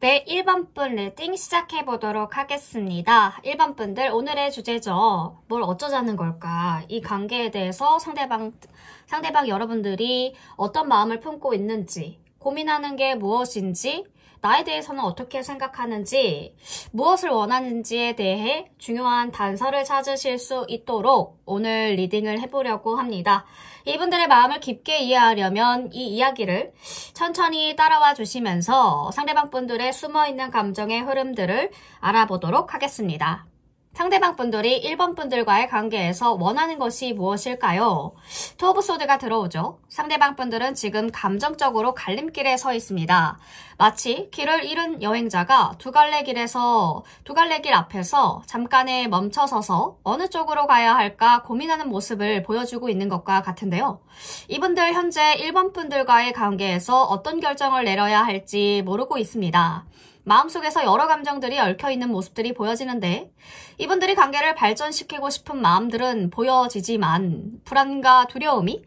네, 1번분 리딩 시작해보도록 하겠습니다. 1번분들 오늘의 주제죠. 뭘 어쩌자는 걸까? 이 관계에 대해서 상대방 여러분들이 어떤 마음을 품고 있는지, 고민하는 게 무엇인지, 나에 대해서는 어떻게 생각하는지, 무엇을 원하는지에 대해 중요한 단서를 찾으실 수 있도록 오늘 리딩을 해보려고 합니다. 이분들의 마음을 깊게 이해하려면 이 이야기를 천천히 따라와 주시면서 상대방 분들의 숨어있는 감정의 흐름들을 알아보도록 하겠습니다. 상대방 분들이 1번 분들과의 관계에서 원하는 것이 무엇일까요? 투 오브 소드가 들어오죠. 상대방 분들은 지금 감정적으로 갈림길에 서 있습니다. 마치 길을 잃은 여행자가 두 갈래 길 앞에서 잠깐에 멈춰서서 어느 쪽으로 가야 할까 고민하는 모습을 보여주고 있는 것과 같은데요. 이분들 현재 1번 분들과의 관계에서 어떤 결정을 내려야 할지 모르고 있습니다. 마음속에서 여러 감정들이 얽혀있는 모습들이 보여지는데 이분들이 관계를 발전시키고 싶은 마음들은 보여지지만 불안과 두려움이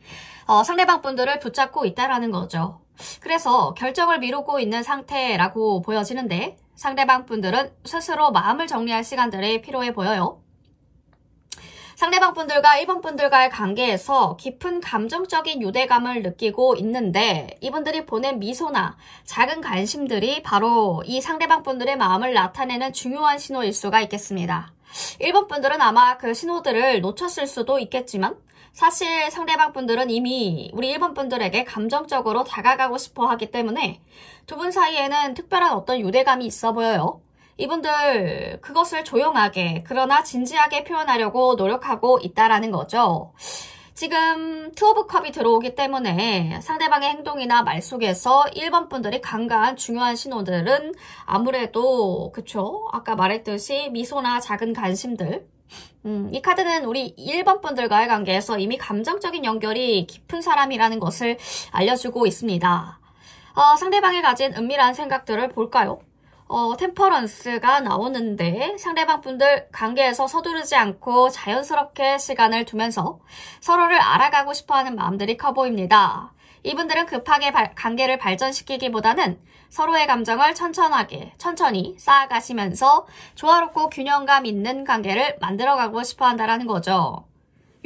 상대방 분들을 붙잡고 있다는 거죠. 그래서 결정을 미루고 있는 상태라고 보여지는데 상대방 분들은 스스로 마음을 정리할 시간들이 필요해 보여요. 상대방 분들과 1번 분들과의 관계에서 깊은 감정적인 유대감을 느끼고 있는데 이분들이 보낸 미소나 작은 관심들이 바로 이 상대방 분들의 마음을 나타내는 중요한 신호일 수가 있겠습니다. 1번 분들은 아마 그 신호들을 놓쳤을 수도 있겠지만 사실 상대방 분들은 이미 우리 1번 분들에게 감정적으로 다가가고 싶어 하기 때문에 두 분 사이에는 특별한 어떤 유대감이 있어 보여요. 이분들 그것을 조용하게 그러나 진지하게 표현하려고 노력하고 있다라는 거죠. 지금 투 오브 컵이 들어오기 때문에 상대방의 행동이나 말 속에서 1번 분들이 간과한 중요한 신호들은 아무래도 그쵸? 아까 말했듯이 미소나 작은 관심들 이 카드는 우리 1번 분들과의 관계에서 이미 감정적인 연결이 깊은 사람이라는 것을 알려주고 있습니다. 상대방이 가진 은밀한 생각들을 볼까요? 템퍼런스가 나오는데 상대방 분들 관계에서 서두르지 않고 자연스럽게 시간을 두면서 서로를 알아가고 싶어하는 마음들이 커 보입니다. 이분들은 급하게 관계를 발전시키기보다는 서로의 감정을 천천히 쌓아가시면서 조화롭고 균형감 있는 관계를 만들어가고 싶어한다는 거죠.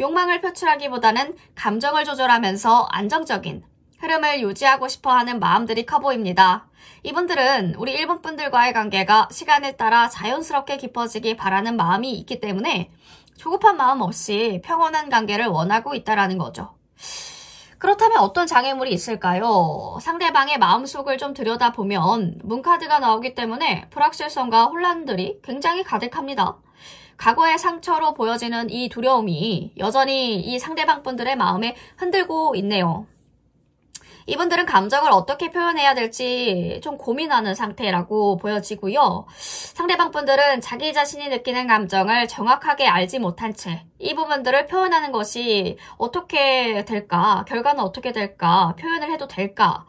욕망을 표출하기보다는 감정을 조절하면서 안정적인 흐름을 유지하고 싶어하는 마음들이 커 보입니다. 이분들은 우리 1번 분들과의 관계가 시간에 따라 자연스럽게 깊어지기 바라는 마음이 있기 때문에 조급한 마음 없이 평온한 관계를 원하고 있다는 거죠. 그렇다면 어떤 장애물이 있을까요? 상대방의 마음속을 좀 들여다보면 문카드가 나오기 때문에 불확실성과 혼란들이 굉장히 가득합니다. 과거의 상처로 보여지는 이 두려움이 여전히 이 상대방 분들의 마음에 흔들고 있네요. 이분들은 감정을 어떻게 표현해야 될지 좀 고민하는 상태라고 보여지고요. 상대방 분들은 자기 자신이 느끼는 감정을 정확하게 알지 못한 채 이 부분들을 표현하는 것이 어떻게 될까? 결과는 어떻게 될까? 표현을 해도 될까?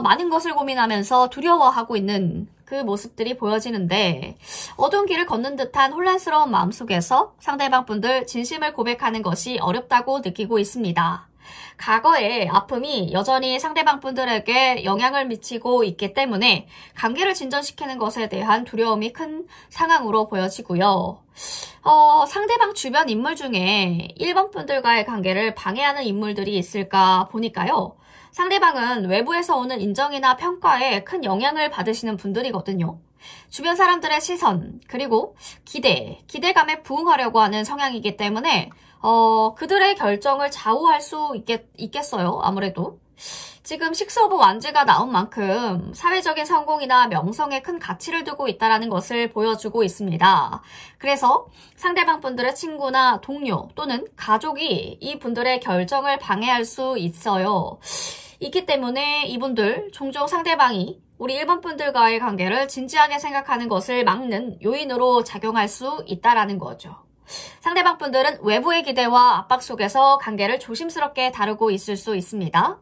많은 것을 고민하면서 두려워하고 있는 그 모습들이 보여지는데 어두운 길을 걷는 듯한 혼란스러운 마음속에서 상대방 분들 진심을 고백하는 것이 어렵다고 느끼고 있습니다. 과거의 아픔이 여전히 상대방 분들에게 영향을 미치고 있기 때문에 관계를 진전시키는 것에 대한 두려움이 큰 상황으로 보여지고요. 상대방 주변 인물 중에 1번 분들과의 관계를 방해하는 인물들이 있을까 보니까요. 상대방은 외부에서 오는 인정이나 평가에 큰 영향을 받으시는 분들이거든요. 주변 사람들의 시선, 그리고 기대감에 부응하려고 하는 성향이기 때문에 그들의 결정을 좌우할 수 있겠어요. 아무래도. 지금 식스 오브 완즈가 나온 만큼 사회적인 성공이나 명성에 큰 가치를 두고 있다는 것을 보여주고 있습니다. 그래서 상대방 분들의 친구나 동료 또는 가족이 이 분들의 결정을 방해할 수 있어요. 있기 때문에 이분들 종종 상대방이 우리 1번 분들과의 관계를 진지하게 생각하는 것을 막는 요인으로 작용할 수 있다는 거죠. 상대방 분들은 외부의 기대와 압박 속에서 관계를 조심스럽게 다루고 있을 수 있습니다.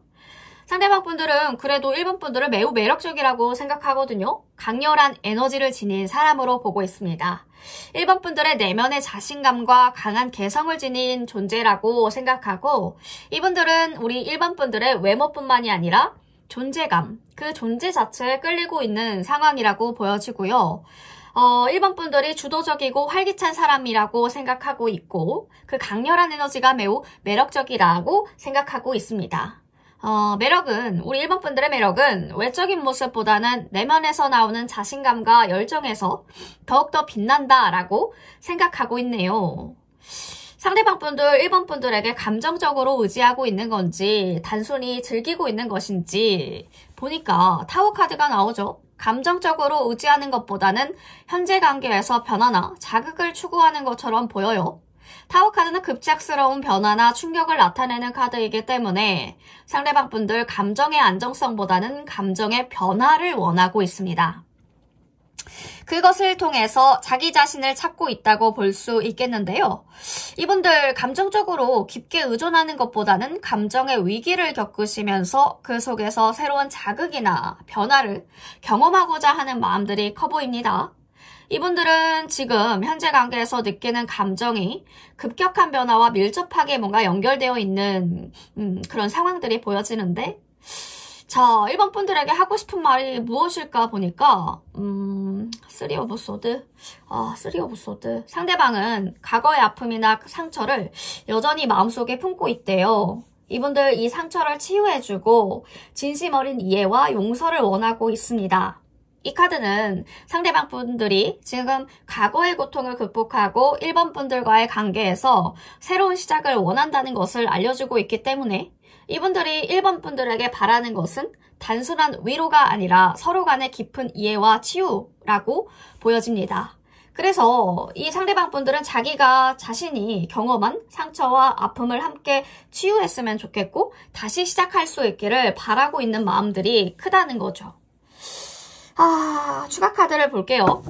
상대방 분들은 그래도 1번 분들을 매우 매력적이라고 생각하거든요. 강렬한 에너지를 지닌 사람으로 보고 있습니다. 1번 분들의 내면의 자신감과 강한 개성을 지닌 존재라고 생각하고 이분들은 우리 1번 분들의 외모뿐만이 아니라 존재감, 그 존재 자체에 끌리고 있는 상황이라고 보여지고요. 1번 분들이 주도적이고 활기찬 사람이라고 생각하고 있고 그 강렬한 에너지가 매우 매력적이라고 생각하고 있습니다. 매력은 우리 1번 분들의 매력은 외적인 모습보다는 내면에서 나오는 자신감과 열정에서 더욱더 빛난다라고 생각하고 있네요. 상대방 분들 1번 분들에게 감정적으로 의지하고 있는 건지 단순히 즐기고 있는 것인지 보니까 타워 카드가 나오죠. 감정적으로 의지하는 것보다는 현재 관계에서 변화나 자극을 추구하는 것처럼 보여요. 타워 카드는 급작스러운 변화나 충격을 나타내는 카드이기 때문에 상대방 분들 감정의 안정성보다는 감정의 변화를 원하고 있습니다. 그것을 통해서 자기 자신을 찾고 있다고 볼 수 있겠는데요. 이분들 감정적으로 깊게 의존하는 것보다는 감정의 위기를 겪으시면서 그 속에서 새로운 자극이나 변화를 경험하고자 하는 마음들이 커 보입니다. 이분들은 지금 현재 관계에서 느끼는 감정이 급격한 변화와 밀접하게 뭔가 연결되어 있는 그런 상황들이 보여지는데 자, 1번 분들에게 하고 싶은 말이 무엇일까 보니까 3 오브 소드. 3 오브 소드. 상대방은 과거의 아픔이나 상처를 여전히 마음속에 품고 있대요. 이분들 이 상처를 치유해주고 진심 어린 이해와 용서를 원하고 있습니다. 이 카드는 상대방 분들이 지금 과거의 고통을 극복하고 1번 분들과의 관계에서 새로운 시작을 원한다는 것을 알려주고 있기 때문에 이분들이 1번 분들에게 바라는 것은 단순한 위로가 아니라 서로 간의 깊은 이해와 치유라고 보여집니다. 그래서 이 상대방 분들은 자기가 자신이 경험한 상처와 아픔을 함께 치유했으면 좋겠고 다시 시작할 수 있기를 바라고 있는 마음들이 크다는 거죠. 추가 카드를 볼게요.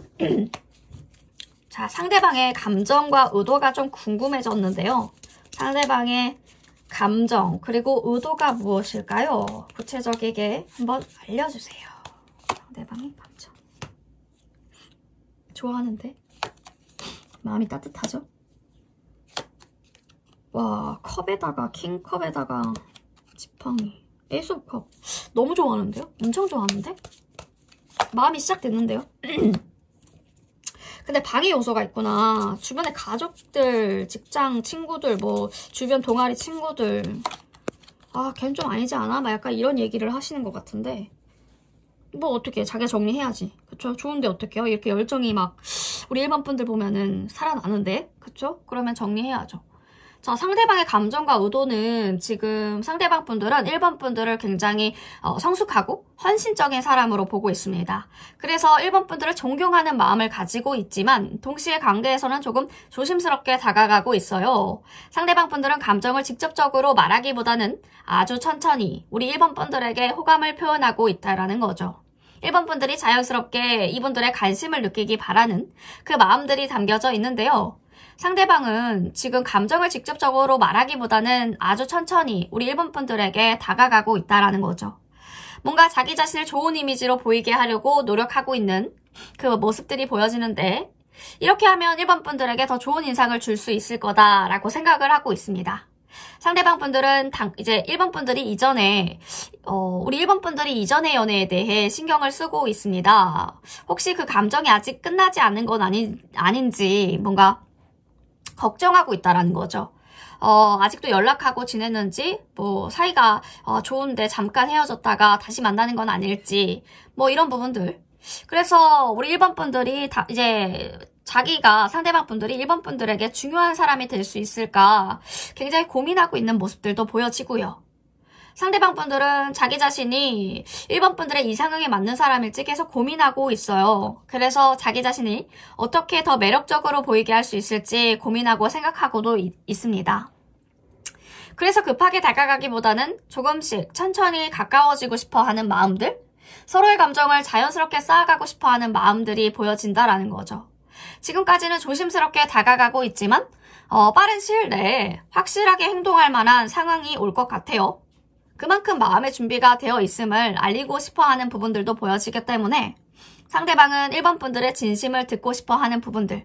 자, 상대방의 감정과 의도가 좀 궁금해졌는데요. 상대방의 감정 그리고 의도가 무엇일까요? 구체적이게 한번 알려주세요. 상대방의 감정. 좋아하는데 마음이 따뜻하죠? 와, 컵에다가 킹컵에다가 지팡이 에이스 오브 컵 너무 좋아하는데요? 엄청 좋아하는데? 마음이 시작됐는데요? 근데 방해 요소가 있구나. 주변에 가족들, 직장 친구들, 뭐 주변 동아리 친구들 걔는 좀 아니지 않아? 막 약간 이런 얘기를 하시는 것 같은데 뭐 어떻게 자기가 정리해야지. 그쵸? 좋은데 어떡해요? 이렇게 열정이 막 우리 1번 분들 보면은 살아나는데 그쵸? 그러면 정리해야죠. 자, 상대방의 감정과 의도는 지금 상대방 분들은 1번 분들을 굉장히 성숙하고 헌신적인 사람으로 보고 있습니다. 그래서 1번 분들을 존경하는 마음을 가지고 있지만 동시에 관계에서는 조금 조심스럽게 다가가고 있어요. 상대방 분들은 감정을 직접적으로 말하기보다는 아주 천천히 우리 1번 분들에게 호감을 표현하고 있다라는 거죠. 1번 분들이 자연스럽게 이분들의 관심을 느끼기 바라는 그 마음들이 담겨져 있는데요. 상대방은 지금 감정을 직접적으로 말하기보다는 아주 천천히 우리 1번 분들에게 다가가고 있다라는 거죠. 뭔가 자기 자신을 좋은 이미지로 보이게 하려고 노력하고 있는 그 모습들이 보여지는데 이렇게 하면 1번 분들에게 더 좋은 인상을 줄 수 있을 거다라고 생각을 하고 있습니다. 상대방 분들은 이제 1번 분들이 이전에 우리 1번 분들이 이전의 연애에 대해 신경을 쓰고 있습니다. 혹시 그 감정이 아직 끝나지 않은 건 아닌지 뭔가 걱정하고 있다라는 거죠. 아직도 연락하고 지냈는지, 뭐, 사이가 좋은데 잠깐 헤어졌다가 다시 만나는 건 아닐지, 뭐, 이런 부분들. 그래서 우리 1번 분들이 이제 자기가 상대방 분들이 1번 분들에게 중요한 사람이 될 수 있을까 굉장히 고민하고 있는 모습들도 보여지고요. 상대방 분들은 자기 자신이 1번 분들의 이상형에 맞는 사람일지 계속 고민하고 있어요. 그래서 자기 자신이 어떻게 더 매력적으로 보이게 할 수 있을지 고민하고 생각하고도 있습니다. 그래서 급하게 다가가기보다는 조금씩 천천히 가까워지고 싶어 하는 마음들, 서로의 감정을 자연스럽게 쌓아가고 싶어 하는 마음들이 보여진다라는 거죠. 지금까지는 조심스럽게 다가가고 있지만 빠른 시일 내에 확실하게 행동할 만한 상황이 올 것 같아요. 그만큼 마음의 준비가 되어 있음을 알리고 싶어하는 부분들도 보여지기 때문에 상대방은 1번 분들의 진심을 듣고 싶어하는 부분들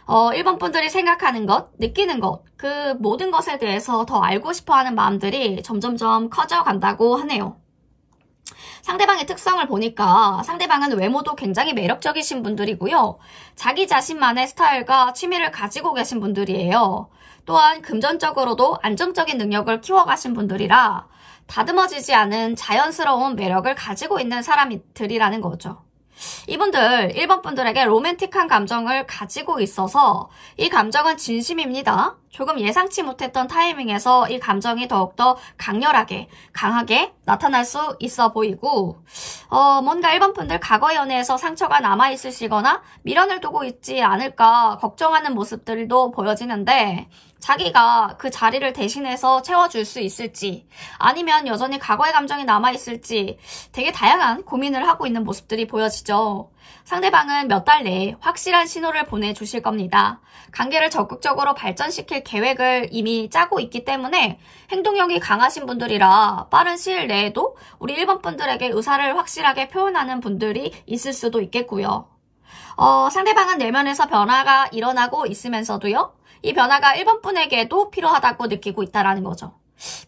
1번 분들이 생각하는 것, 느끼는 것, 그 모든 것에 대해서 더 알고 싶어하는 마음들이 점점점 커져간다고 하네요. 상대방의 특성을 보니까 상대방은 외모도 굉장히 매력적이신 분들이고요. 자기 자신만의 스타일과 취미를 가지고 계신 분들이에요. 또한 금전적으로도 안정적인 능력을 키워가신 분들이라 다듬어지지 않은 자연스러운 매력을 가지고 있는 사람들이라는 거죠. 이분들 1번 분들에게 로맨틱한 감정을 가지고 있어서 이 감정은 진심입니다. 조금 예상치 못했던 타이밍에서 이 감정이 더욱더 강렬하게, 강하게 나타날 수 있어 보이고 뭔가 1번 분들 과거 연애에서 상처가 남아있으시거나 미련을 두고 있지 않을까 걱정하는 모습들도 보여지는데 자기가 그 자리를 대신해서 채워줄 수 있을지 아니면 여전히 과거의 감정이 남아있을지 되게 다양한 고민을 하고 있는 모습들이 보여지죠. 상대방은 몇 달 내에 확실한 신호를 보내주실 겁니다. 관계를 적극적으로 발전시킬 계획을 이미 짜고 있기 때문에 행동력이 강하신 분들이라 빠른 시일 내에도 우리 1번 분들에게 의사를 확실하게 표현하는 분들이 있을 수도 있겠고요. 상대방은 내면에서 변화가 일어나고 있으면서도요. 이 변화가 1번 분에게도 필요하다고 느끼고 있다는 거죠.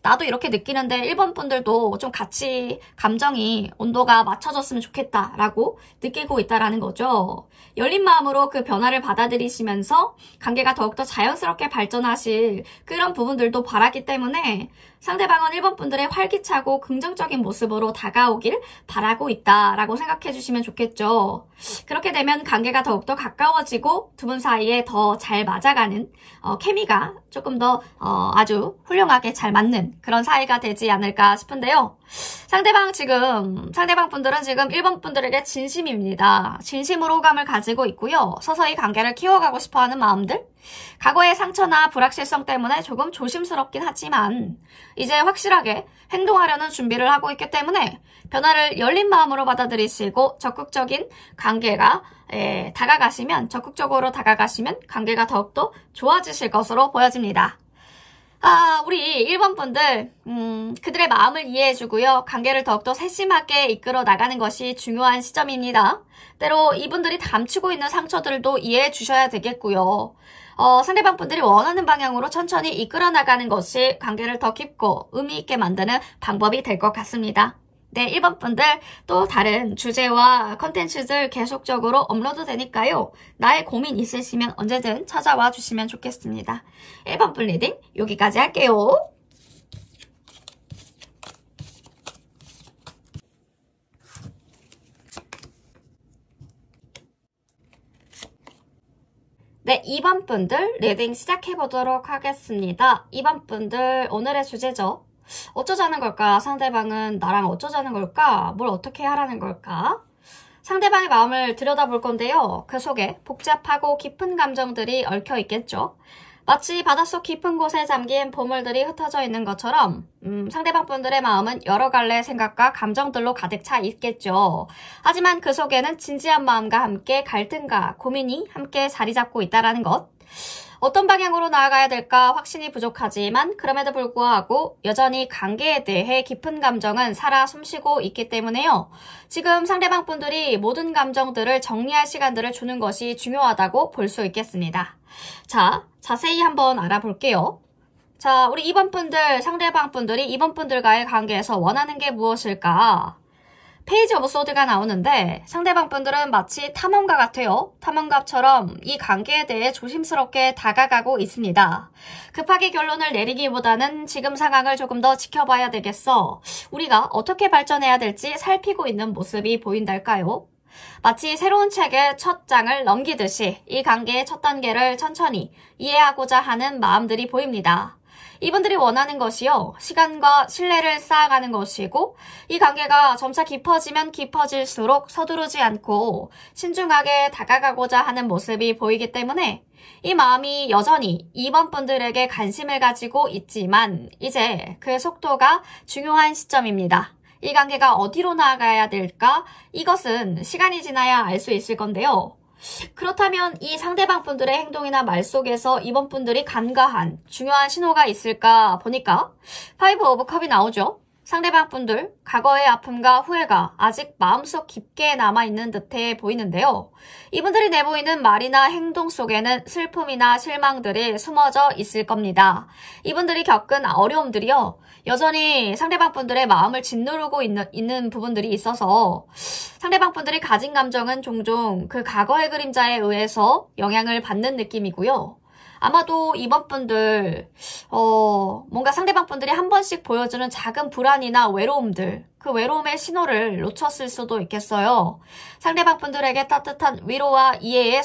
나도 이렇게 느끼는데 1번 분들도 좀 같이 감정이 온도가 맞춰졌으면 좋겠다라고 느끼고 있다는 거죠. 열린 마음으로 그 변화를 받아들이시면서 관계가 더욱더 자연스럽게 발전하실 그런 부분들도 바라기 때문에 상대방은 1번 분들의 활기차고 긍정적인 모습으로 다가오길 바라고 있다라고 생각해 주시면 좋겠죠. 그렇게 되면 관계가 더욱더 가까워지고 두 분 사이에 더 잘 맞아가는 케미가 조금 더 아주 훌륭하게 잘 맞는 그런 사이가 되지 않을까 싶은데요. 상대방 분들은 지금 1번 분들에게 진심입니다. 진심으로 호감을 가지고 있고요. 서서히 관계를 키워가고 싶어하는 마음들. 과거의 상처나 불확실성 때문에 조금 조심스럽긴 하지만 이제 확실하게 행동하려는 준비를 하고 있기 때문에 변화를 열린 마음으로 받아들이시고 적극적인 관계가 적극적으로 다가가시면 관계가 더욱더 좋아지실 것으로 보여집니다. 우리 1번 분들 그들의 마음을 이해해주고요. 관계를 더욱더 세심하게 이끌어 나가는 것이 중요한 시점입니다. 때로 이분들이 감추고 있는 상처들도 이해해 주셔야 되겠고요. 상대방 분들이 원하는 방향으로 천천히 이끌어 나가는 것이 관계를 더 깊고 의미 있게 만드는 방법이 될 것 같습니다. 네, 1번 분들 또 다른 주제와 컨텐츠들 계속적으로 업로드 되니까요. 나의 고민 있으시면 언제든 찾아와 주시면 좋겠습니다. 1번 분 리딩 여기까지 할게요. 네, 2번 분들 리딩 시작해보도록 하겠습니다. 2번 분들 오늘의 주제죠. 어쩌자는 걸까? 상대방은 나랑 어쩌자는 걸까? 뭘 어떻게 하라는 걸까? 상대방의 마음을 들여다볼 건데요. 그 속에 복잡하고 깊은 감정들이 얽혀 있겠죠. 마치 바닷속 깊은 곳에 잠긴 보물들이 흩어져 있는 것처럼 상대방 분들의 마음은 여러 갈래 생각과 감정들로 가득 차 있겠죠. 하지만 그 속에는 진지한 마음과 함께 갈등과 고민이 함께 자리 잡고 있다는 것. 어떤 방향으로 나아가야 될까 확신이 부족하지만 그럼에도 불구하고 여전히 관계에 대해 깊은 감정은 살아 숨쉬고 있기 때문에요. 지금 상대방 분들이 모든 감정들을 정리할 시간들을 주는 것이 중요하다고 볼 수 있겠습니다. 자, 자세히 한번 알아볼게요. 자, 우리 2번 분들, 상대방 분들이 2번 분들과의 관계에서 원하는 게 무엇일까? 페이지 오브 소드가 나오는데 상대방 분들은 마치 탐험가 같아요. 탐험가처럼 이 관계에 대해 조심스럽게 다가가고 있습니다. 급하게 결론을 내리기보다는 지금 상황을 조금 더 지켜봐야 되겠어. 우리가 어떻게 발전해야 될지 살피고 있는 모습이 보인달까요? 마치 새로운 책의 첫 장을 넘기듯이 이 관계의 첫 단계를 천천히 이해하고자 하는 마음들이 보입니다. 이분들이 원하는 것이요. 시간과 신뢰를 쌓아가는 것이고 이 관계가 점차 깊어지면 깊어질수록 서두르지 않고 신중하게 다가가고자 하는 모습이 보이기 때문에 이 마음이 여전히 2번 분들에게 관심을 가지고 있지만 이제 그 속도가 중요한 시점입니다. 이 관계가 어디로 나아가야 될까? 이것은 시간이 지나야 알 수 있을 건데요. 그렇다면 이 상대방 분들의 행동이나 말 속에서 이번 분들이 간과한 중요한 신호가 있을까 보니까 5 오브 컵이 나오죠. 상대방 분들 과거의 아픔과 후회가 아직 마음속 깊게 남아있는 듯해 보이는데요. 이분들이 내보이는 말이나 행동 속에는 슬픔이나 실망들이 숨어져 있을 겁니다. 이분들이 겪은 어려움들이요. 여전히 상대방 분들의 마음을 짓누르고 있는 부분들이 있어서 상대방 분들이 가진 감정은 종종 그 과거의 그림자에 의해서 영향을 받는 느낌이고요. 아마도 이번 분들 뭔가 상대방 분들이 한 번씩 보여주는 작은 불안이나 외로움들, 그 외로움의 신호를 놓쳤을 수도 있겠어요. 상대방 분들에게 따뜻한 위로와 이해의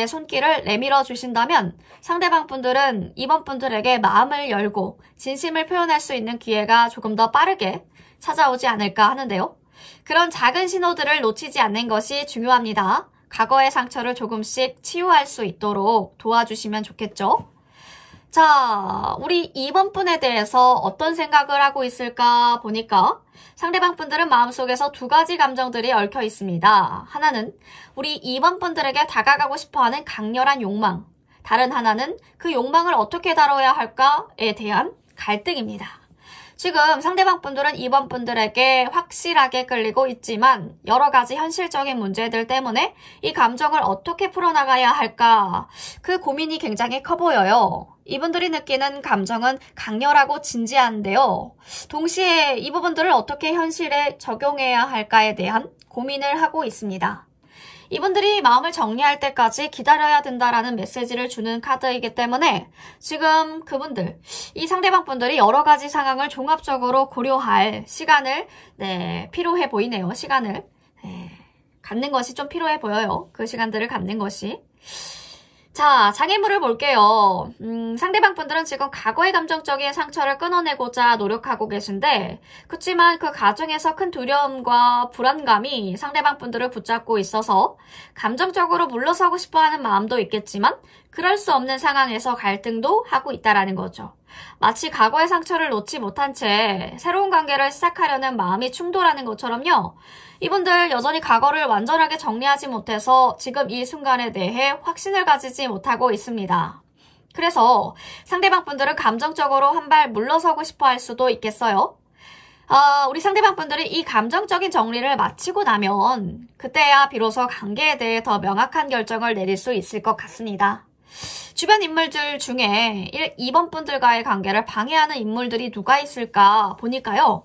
손길을 내밀어 주신다면 상대방 분들은 이번 분들에게 마음을 열고 진심을 표현할 수 있는 기회가 조금 더 빠르게 찾아오지 않을까 하는데요. 그런 작은 신호들을 놓치지 않는 것이 중요합니다. 과거의 상처를 조금씩 치유할 수 있도록 도와주시면 좋겠죠? 자, 우리 2번 분에 대해서 어떤 생각을 하고 있을까 보니까 상대방 분들은 마음속에서 두 가지 감정들이 얽혀 있습니다. 하나는 우리 2번 분들에게 다가가고 싶어하는 강렬한 욕망, 다른 하나는 그 욕망을 어떻게 다뤄야 할까에 대한 갈등입니다. 지금 상대방 분들은 2번 분들에게 확실하게 끌리고 있지만 여러 가지 현실적인 문제들 때문에 이 감정을 어떻게 풀어나가야 할까 그 고민이 굉장히 커 보여요. 이분들이 느끼는 감정은 강렬하고 진지한데요. 동시에 이 부분들을 어떻게 현실에 적용해야 할까에 대한 고민을 하고 있습니다. 이분들이 마음을 정리할 때까지 기다려야 된다라는 메시지를 주는 카드이기 때문에 지금 그분들, 이 상대방 분들이 여러 가지 상황을 종합적으로 고려할 시간을 필요해 보이네요. 시간을 갖는 것이 좀 필요해 보여요. 그 시간들을 갖는 것이. 자, 장애물을 볼게요. 상대방 분들은 지금 과거의 감정적인 상처를 끊어내고자 노력하고 계신데 그렇지만 그 과정에서 큰 두려움과 불안감이 상대방 분들을 붙잡고 있어서 감정적으로 물러서고 싶어하는 마음도 있겠지만 그럴 수 없는 상황에서 갈등도 하고 있다라는 거죠. 마치 과거의 상처를 놓지 못한 채 새로운 관계를 시작하려는 마음이 충돌하는 것처럼요. 이분들 여전히 과거를 완전하게 정리하지 못해서 지금 이 순간에 대해 확신을 가지지 못하고 있습니다. 그래서 상대방 분들은 감정적으로 한 발 물러서고 싶어 할 수도 있겠어요. 우리 상대방 분들이 이 감정적인 정리를 마치고 나면 그때야 비로소 관계에 대해 더 명확한 결정을 내릴 수 있을 것 같습니다. 주변 인물들 중에 2번 분들과의 관계를 방해하는 인물들이 누가 있을까 보니까요.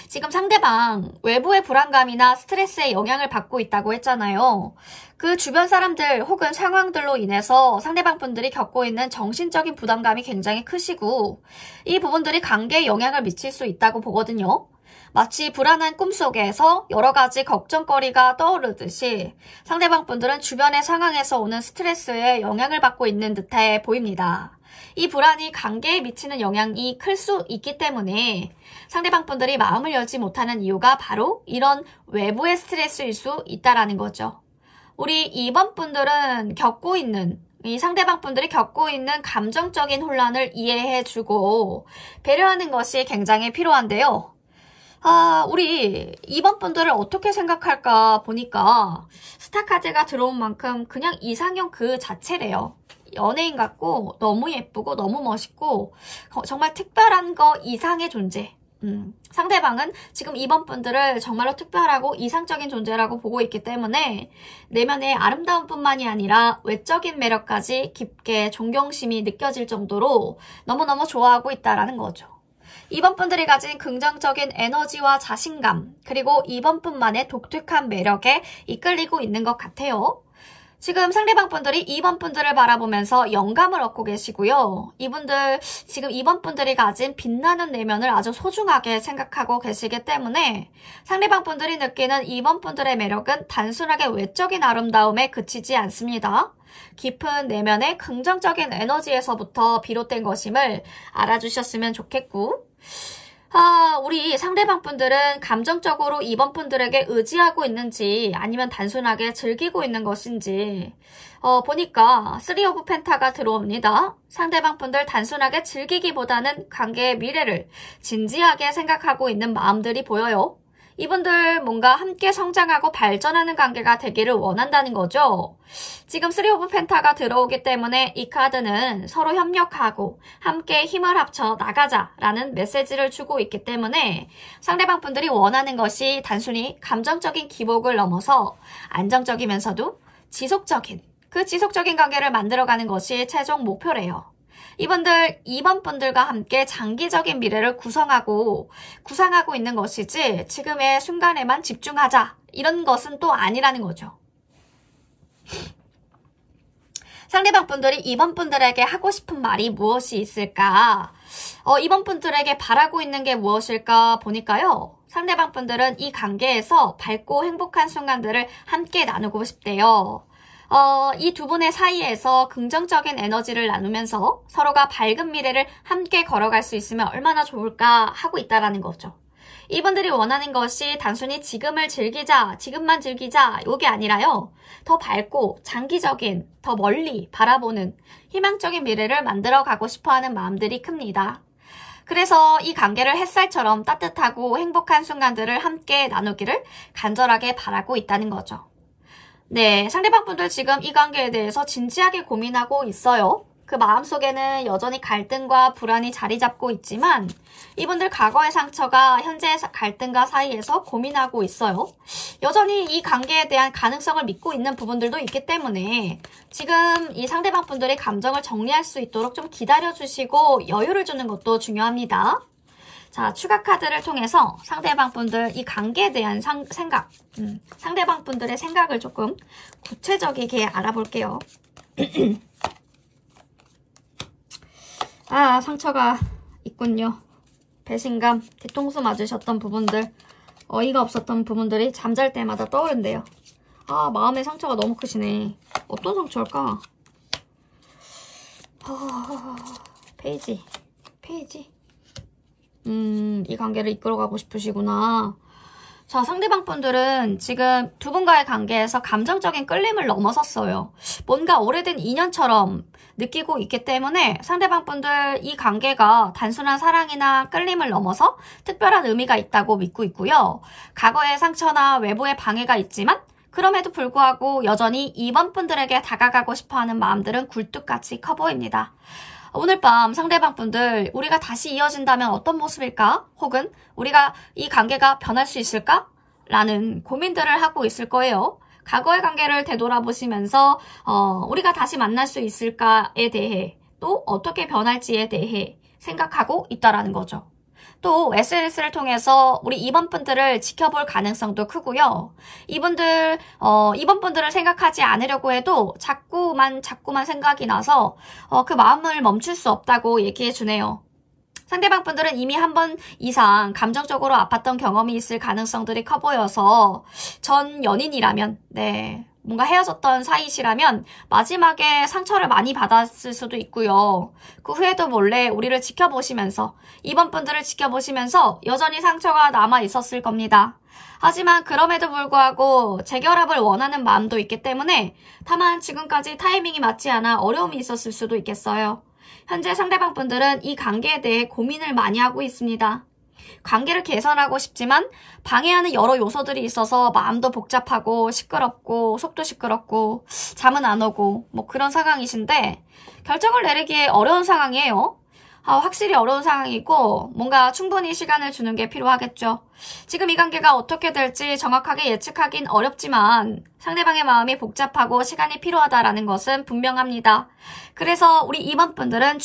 지금 상대방 외부의 불안감이나 스트레스에 영향을 받고 있다고 했잖아요. 그 주변 사람들 혹은 상황들로 인해서 상대방 분들이 겪고 있는 정신적인 부담감이 굉장히 크시고 이 부분들이 관계에 영향을 미칠 수 있다고 보거든요. 마치 불안한 꿈속에서 여러 가지 걱정거리가 떠오르듯이 상대방 분들은 주변의 상황에서 오는 스트레스에 영향을 받고 있는 듯해 보입니다. 이 불안이 관계에 미치는 영향이 클 수 있기 때문에 상대방 분들이 마음을 열지 못하는 이유가 바로 이런 외부의 스트레스일 수 있다라는 거죠. 우리 2번 분들은 이 상대방 분들이 겪고 있는 감정적인 혼란을 이해해주고 배려하는 것이 굉장히 필요한데요. 우리 2번 분들을 어떻게 생각할까 보니까 스타카드가 들어온 만큼 그냥 이상형 그 자체래요. 연예인 같고 너무 예쁘고 너무 멋있고 정말 특별한 거 이상의 존재. 상대방은 지금 2번 분들을 정말로 특별하고 이상적인 존재라고 보고 있기 때문에 내면의 아름다움 뿐만이 아니라 외적인 매력까지 깊게 존경심이 느껴질 정도로 너무너무 좋아하고 있다라는 거죠. 2번 분들이 가진 긍정적인 에너지와 자신감, 그리고 2번 분만의 독특한 매력에 이끌리고 있는 것 같아요. 지금 상대방 분들이 2번 분들을 바라보면서 영감을 얻고 계시고요. 지금 2번 분들이 가진 빛나는 내면을 아주 소중하게 생각하고 계시기 때문에 상대방 분들이 느끼는 2번 분들의 매력은 단순하게 외적인 아름다움에 그치지 않습니다. 깊은 내면의 긍정적인 에너지에서부터 비롯된 것임을 알아주셨으면 좋겠고, 우리 상대방 분들은 감정적으로 2번 분들에게 의지하고 있는지 아니면 단순하게 즐기고 있는 것인지 보니까 3 오브 펜타가 들어옵니다. 상대방 분들 단순하게 즐기기보다는 관계의 미래를 진지하게 생각하고 있는 마음들이 보여요. 이분들 뭔가 함께 성장하고 발전하는 관계가 되기를 원한다는 거죠. 지금 3 오브 펜타가 들어오기 때문에 이 카드는 서로 협력하고 함께 힘을 합쳐 나가자라는 메시지를 주고 있기 때문에 상대방 분들이 원하는 것이 단순히 감정적인 기복을 넘어서 안정적이면서도 지속적인 관계를 만들어가는 것이 최종 목표래요. 이분들 2번 분들과 함께 장기적인 미래를 구상하고 있는 것이지 지금의 순간에만 집중하자 이런 것은 또 아니라는 거죠. 상대방 분들이 2번 분들에게 하고 싶은 말이 무엇이 있을까? 2번 분들에게 바라고 있는 게 무엇일까 보니까요. 상대방 분들은 이 관계에서 밝고 행복한 순간들을 함께 나누고 싶대요. 이 두 분의 사이에서 긍정적인 에너지를 나누면서 서로가 밝은 미래를 함께 걸어갈 수 있으면 얼마나 좋을까 하고 있다라는 거죠. 이분들이 원하는 것이 단순히 지금만 즐기자 이게 아니라요. 더 밝고 장기적인, 더 멀리 바라보는 희망적인 미래를 만들어가고 싶어하는 마음들이 큽니다. 그래서 이 관계를 햇살처럼 따뜻하고 행복한 순간들을 함께 나누기를 간절하게 바라고 있다는 거죠. 네, 상대방 분들 지금 이 관계에 대해서 진지하게 고민하고 있어요. 그 마음속에는 여전히 갈등과 불안이 자리 잡고 있지만 이분들 과거의 상처가 현재의 갈등과 사이에서 고민하고 있어요. 여전히 이 관계에 대한 가능성을 믿고 있는 부분들도 있기 때문에 지금 이 상대방 분들의 감정을 정리할 수 있도록 좀 기다려주시고 여유를 주는 것도 중요합니다. 자, 추가 카드를 통해서 상대방 분들 이 관계에 대한 생각, 상대방 분들의 생각을 조금 구체적이게 알아볼게요. 아, 상처가 있군요. 배신감, 뒤통수 맞으셨던 부분들, 어이가 없었던 부분들이 잠잘 때마다 떠오른대요. 아, 마음의 상처가 너무 크시네. 어떤 상처일까? 페이지. 이 관계를 이끌어가고 싶으시구나. 자, 상대방 분들은 지금 두 분과의 관계에서 감정적인 끌림을 넘어섰어요. 뭔가 오래된 인연처럼 느끼고 있기 때문에 상대방 분들 이 관계가 단순한 사랑이나 끌림을 넘어서 특별한 의미가 있다고 믿고 있고요. 과거의 상처나 외부의 방해가 있지만 그럼에도 불구하고 여전히 2번 분들에게 다가가고 싶어하는 마음들은 굴뚝같이 커 보입니다. 오늘 밤 상대방 분들 우리가 다시 이어진다면 어떤 모습일까? 혹은 우리가 이 관계가 변할 수 있을까? 라는 고민들을 하고 있을 거예요. 과거의 관계를 되돌아보시면서 우리가 다시 만날 수 있을까에 대해 또 어떻게 변할지에 대해 생각하고 있다라는 거죠. 또 SNS를 통해서 우리 2번 분들을 지켜볼 가능성도 크고요. 이번 분들을 생각하지 않으려고 해도 자꾸만 생각이 나서 그 마음을 멈출 수 없다고 얘기해 주네요. 상대방 분들은 이미 한 번 이상 감정적으로 아팠던 경험이 있을 가능성들이 커 보여서 전 연인이라면, 뭔가 헤어졌던 사이시라면 마지막에 상처를 많이 받았을 수도 있고요. 그 후에도 몰래 우리를 지켜보시면서 2번 분들을 지켜보시면서 여전히 상처가 남아 있었을 겁니다. 하지만 그럼에도 불구하고 재결합을 원하는 마음도 있기 때문에 다만 지금까지 타이밍이 맞지 않아 어려움이 있었을 수도 있겠어요. 현재 상대방 분들은 이 관계에 대해 고민을 많이 하고 있습니다. 관계를 개선하고 싶지만 방해하는 여러 요소들이 있어서 마음도 복잡하고 시끄럽고 속도 시끄럽고 잠은 안 오고 그런 상황이신데 결정을 내리기에 어려운 상황이에요. 확실히 어려운 상황이고 뭔가 충분히 시간을 주는 게 필요하겠죠. 지금 이 관계가 어떻게 될지 정확하게 예측하긴 어렵지만 상대방의 마음이 복잡하고 시간이 필요하다라는 것은 분명합니다. 그래서 우리 2번 분들은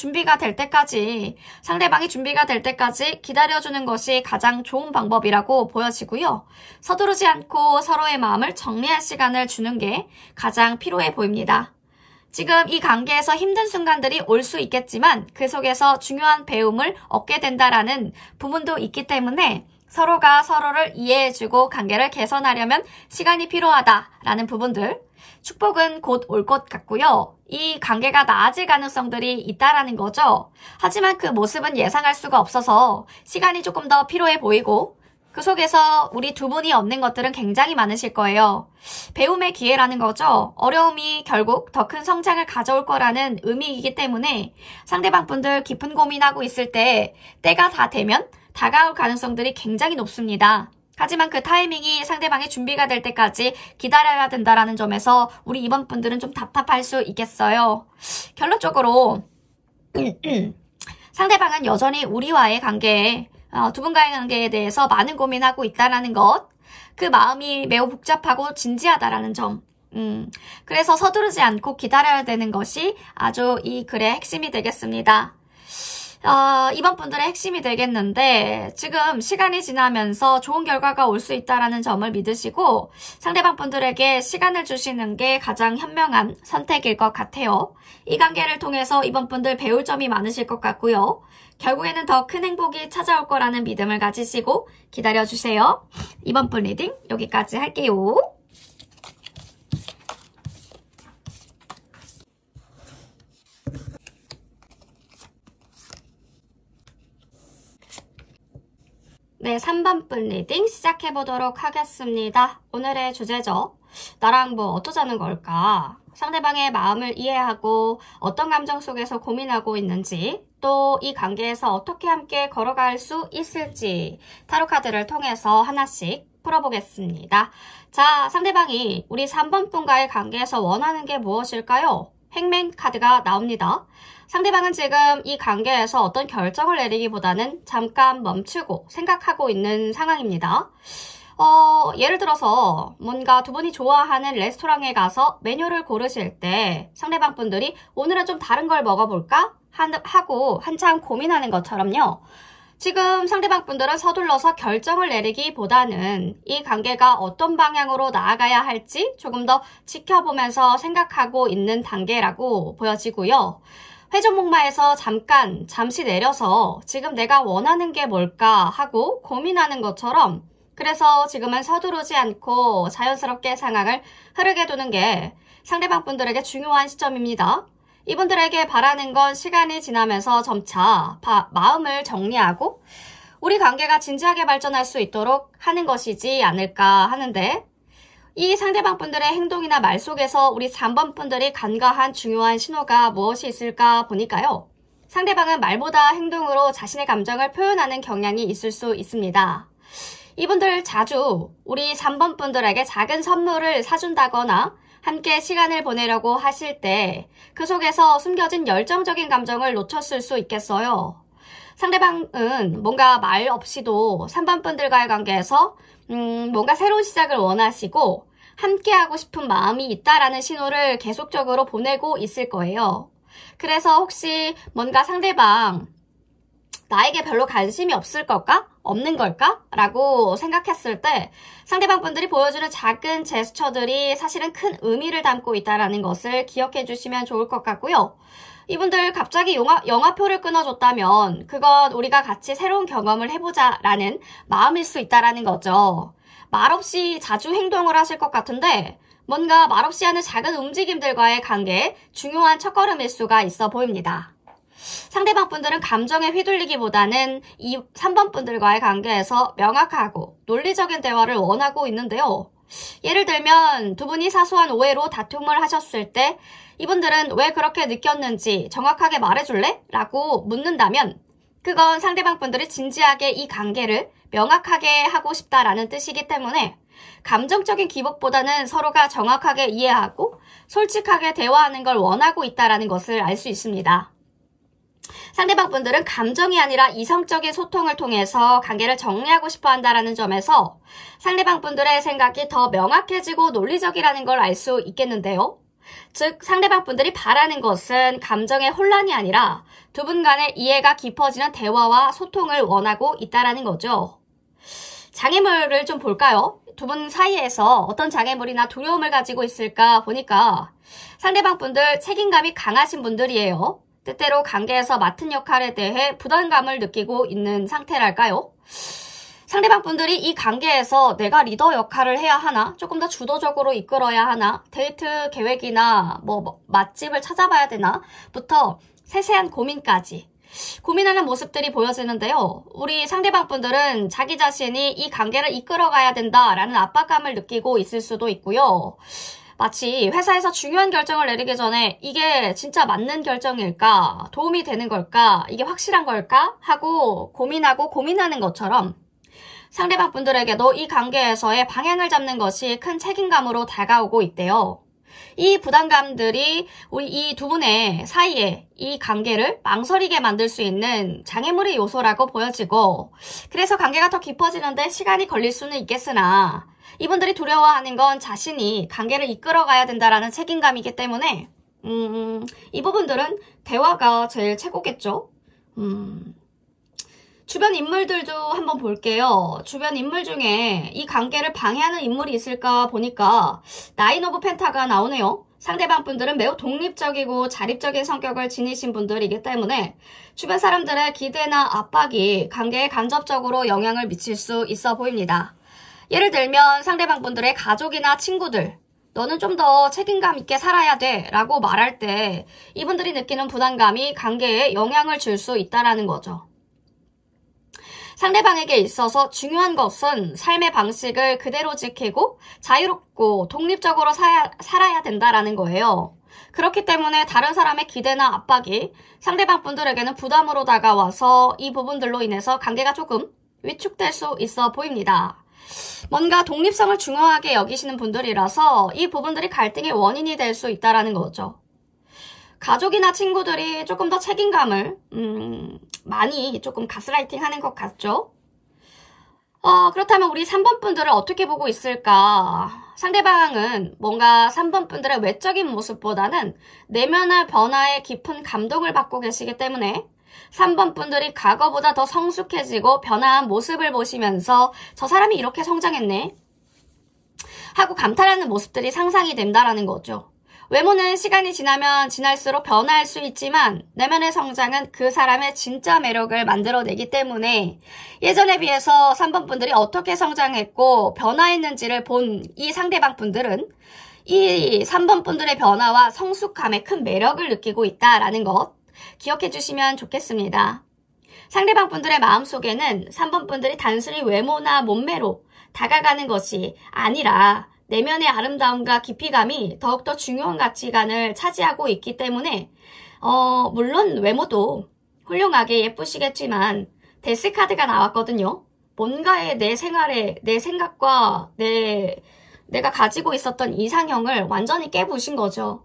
상대방이 준비가 될 때까지 기다려주는 것이 가장 좋은 방법이라고 보여지고요. 서두르지 않고 서로의 마음을 정리할 시간을 주는 게 가장 필요해 보입니다. 지금 이 관계에서 힘든 순간들이 올 수 있겠지만 그 속에서 중요한 배움을 얻게 된다라는 부분도 있기 때문에 서로가 서로를 이해해주고 관계를 개선하려면 시간이 필요하다라는 부분들, 축복은 곧 올 것 같고요. 이 관계가 나아질 가능성들이 있다라는 거죠. 하지만 그 모습은 예상할 수가 없어서 시간이 조금 더 필요해 보이고 그 속에서 우리 두 분이 얻는 것들은 굉장히 많으실 거예요. 배움의 기회라는 거죠. 어려움이 결국 더 큰 성장을 가져올 거라는 의미이기 때문에 상대방 분들 깊은 고민하고 있을 때 때가 다 되면 다가올 가능성들이 굉장히 높습니다. 하지만 그 타이밍이 상대방이 준비가 될 때까지 기다려야 된다라는 점에서 우리 이번 분들은 좀 답답할 수 있겠어요. 결론적으로 상대방은 여전히 우리와의 관계에 두 분과의 관계에 대해서 많은 고민하고 있다라는 것, 그 마음이 매우 복잡하고 진지하다라는 점, 그래서 서두르지 않고 기다려야 되는 것이 아주 이 글의 핵심이 되겠습니다. 이번 분들의 핵심이 되겠는데 지금 시간이 지나면서 좋은 결과가 올 수 있다는 점을 믿으시고 상대방 분들에게 시간을 주시는 게 가장 현명한 선택일 것 같아요. 이 관계를 통해서 이번 분들 배울 점이 많으실 것 같고요. 결국에는 더 큰 행복이 찾아올 거라는 믿음을 가지시고 기다려주세요. 이번 분 리딩 여기까지 할게요. 네, 3번 분 리딩 시작해보도록 하겠습니다. 오늘의 주제죠. 나랑 뭐 어쩌자는 걸까? 상대방의 마음을 이해하고 어떤 감정 속에서 고민하고 있는지, 또 이 관계에서 어떻게 함께 걸어갈 수 있을지 타로 카드를 통해서 하나씩 풀어보겠습니다. 자, 상대방이 우리 3번 분과의 관계에서 원하는 게 무엇일까요? 행맨 카드가 나옵니다. 상대방은 지금 이 관계에서 어떤 결정을 내리기보다는 잠깐 멈추고 생각하고 있는 상황입니다. 예를 들어서 뭔가 두 분이 좋아하는 레스토랑에 가서 메뉴를 고르실 때 상대방 분들이 오늘은 좀 다른 걸 먹어볼까? 하고 한참 고민하는 것처럼요. 지금 상대방 분들은 서둘러서 결정을 내리기보다는 이 관계가 어떤 방향으로 나아가야 할지 조금 더 지켜보면서 생각하고 있는 단계라고 보여지고요. 회전목마에서 잠시 내려서 지금 내가 원하는 게 뭘까 하고 고민하는 것처럼, 그래서 지금은 서두르지 않고 자연스럽게 상황을 흐르게 두는 게 상대방 분들에게 중요한 시점입니다. 이분들에게 바라는 건 시간이 지나면서 점차 마음을 정리하고 우리 관계가 진지하게 발전할 수 있도록 하는 것이지 않을까 하는데, 이 상대방 분들의 행동이나 말 속에서 우리 3번 분들이 간과한 중요한 신호가 무엇이 있을까 보니까요. 상대방은 말보다 행동으로 자신의 감정을 표현하는 경향이 있을 수 있습니다. 이분들 자주 우리 3번 분들에게 작은 선물을 사준다거나 함께 시간을 보내려고 하실 때 그 속에서 숨겨진 열정적인 감정을 놓쳤을 수 있겠어요. 상대방은 뭔가 말 없이도 3번 분들과의 관계에서 뭔가 새로운 시작을 원하시고 함께하고 싶은 마음이 있다라는 신호를 계속적으로 보내고 있을 거예요. 그래서 혹시 뭔가 상대방 나에게 별로 관심이 없을 걸까? 없는 걸까? 라고 생각했을 때 상대방 분들이 보여주는 작은 제스처들이 사실은 큰 의미를 담고 있다는 것을 기억해 주시면 좋을 것 같고요. 이분들 갑자기 영화표를 끊어줬다면 그건 우리가 같이 새로운 경험을 해보자 라는 마음일 수 있다는 거죠. 말없이 자주 행동을 하실 것 같은데 뭔가 말없이 하는 작은 움직임들과의 관계에 중요한 첫걸음일 수가 있어 보입니다. 상대방 분들은 감정에 휘둘리기보다는 이 3번 분들과의 관계에서 명확하고 논리적인 대화를 원하고 있는데요. 예를 들면 두 분이 사소한 오해로 다툼을 하셨을 때 이분들은 왜 그렇게 느꼈는지 정확하게 말해줄래? 라고 묻는다면 그건 상대방 분들이 진지하게 이 관계를 명확하게 하고 싶다라는 뜻이기 때문에 감정적인 기복보다는 서로가 정확하게 이해하고 솔직하게 대화하는 걸 원하고 있다는 것을 알 수 있습니다. 상대방 분들은 감정이 아니라 이성적인 소통을 통해서 관계를 정리하고 싶어 한다는 점에서 상대방 분들의 생각이 더 명확해지고 논리적이라는 걸 알 수 있겠는데요. 즉 상대방 분들이 바라는 것은 감정의 혼란이 아니라 두 분 간의 이해가 깊어지는 대화와 소통을 원하고 있다는 거죠. 장애물을 좀 볼까요? 두 분 사이에서 어떤 장애물이나 두려움을 가지고 있을까 보니까 상대방 분들 책임감이 강하신 분들이에요. 때때로 관계에서 맡은 역할에 대해 부담감을 느끼고 있는 상태랄까요? 상대방 분들이 이 관계에서 내가 리더 역할을 해야 하나? 조금 더 주도적으로 이끌어야 하나? 데이트 계획이나 맛집을 찾아봐야 되나? 부터 세세한 고민까지 고민하는 모습들이 보여지는데요. 우리 상대방 분들은 자기 자신이 이 관계를 이끌어가야 된다라는 압박감을 느끼고 있을 수도 있고요. 마치 회사에서 중요한 결정을 내리기 전에 이게 진짜 맞는 결정일까? 도움이 되는 걸까? 이게 확실한 걸까? 하고 고민하는 것처럼 상대방 분들에게도 이 관계에서의 방향을 잡는 것이 큰 책임감으로 다가오고 있대요. 이 부담감들이 우리 이 두 분의 사이에 이 관계를 망설이게 만들 수 있는 장애물의 요소라고 보여지고, 그래서 관계가 더 깊어지는데 시간이 걸릴 수는 있겠으나 이분들이 두려워하는 건 자신이 관계를 이끌어가야 된다라는 책임감이기 때문에 이 부분들은 대화가 제일 최고겠죠. 주변 인물들도 한번 볼게요. 주변 인물 중에 이 관계를 방해하는 인물이 있을까 보니까 나인 오브 펜타가 나오네요. 상대방 분들은 매우 독립적이고 자립적인 성격을 지니신 분들이기 때문에 주변 사람들의 기대나 압박이 관계에 간접적으로 영향을 미칠 수 있어 보입니다. 예를 들면 상대방 분들의 가족이나 친구들, 너는 좀 더 책임감 있게 살아야 돼 라고 말할 때 이분들이 느끼는 부담감이 관계에 영향을 줄 수 있다는 거죠. 상대방에게 있어서 중요한 것은 삶의 방식을 그대로 지키고 자유롭고 독립적으로 살아야 된다라는 거예요. 그렇기 때문에 다른 사람의 기대나 압박이 상대방 분들에게는 부담으로 다가와서 이 부분들로 인해서 관계가 조금 위축될 수 있어 보입니다. 뭔가 독립성을 중요하게 여기시는 분들이라서 이 부분들이 갈등의 원인이 될 수 있다는 거죠. 가족이나 친구들이 조금 더 책임감을 많이 조금 가스라이팅 하는 것 같죠? 그렇다면 우리 3번 분들을 어떻게 보고 있을까? 상대방은 뭔가 3번 분들의 외적인 모습보다는 내면의 변화에 깊은 감동을 받고 계시기 때문에 3번 분들이 과거보다 더 성숙해지고 변화한 모습을 보시면서 저 사람이 이렇게 성장했네 하고 감탄하는 모습들이 상상이 된다라는 거죠. 외모는 시간이 지나면 지날수록 변화할 수 있지만 내면의 성장은 그 사람의 진짜 매력을 만들어내기 때문에 예전에 비해서 3번 분들이 어떻게 성장했고 변화했는지를 본 이 상대방 분들은 이 3번 분들의 변화와 성숙함에 큰 매력을 느끼고 있다라는 것 기억해 주시면 좋겠습니다. 상대방 분들의 마음속에는 3번 분들이 단순히 외모나 몸매로 다가가는 것이 아니라 내면의 아름다움과 깊이감이 더욱더 중요한 가치관을 차지하고 있기 때문에 물론 외모도 훌륭하게 예쁘시겠지만 데스카드가 나왔거든요. 뭔가의 내 생활에 내 생각과 내가 가지고 있었던 이상형을 완전히 깨부신 거죠.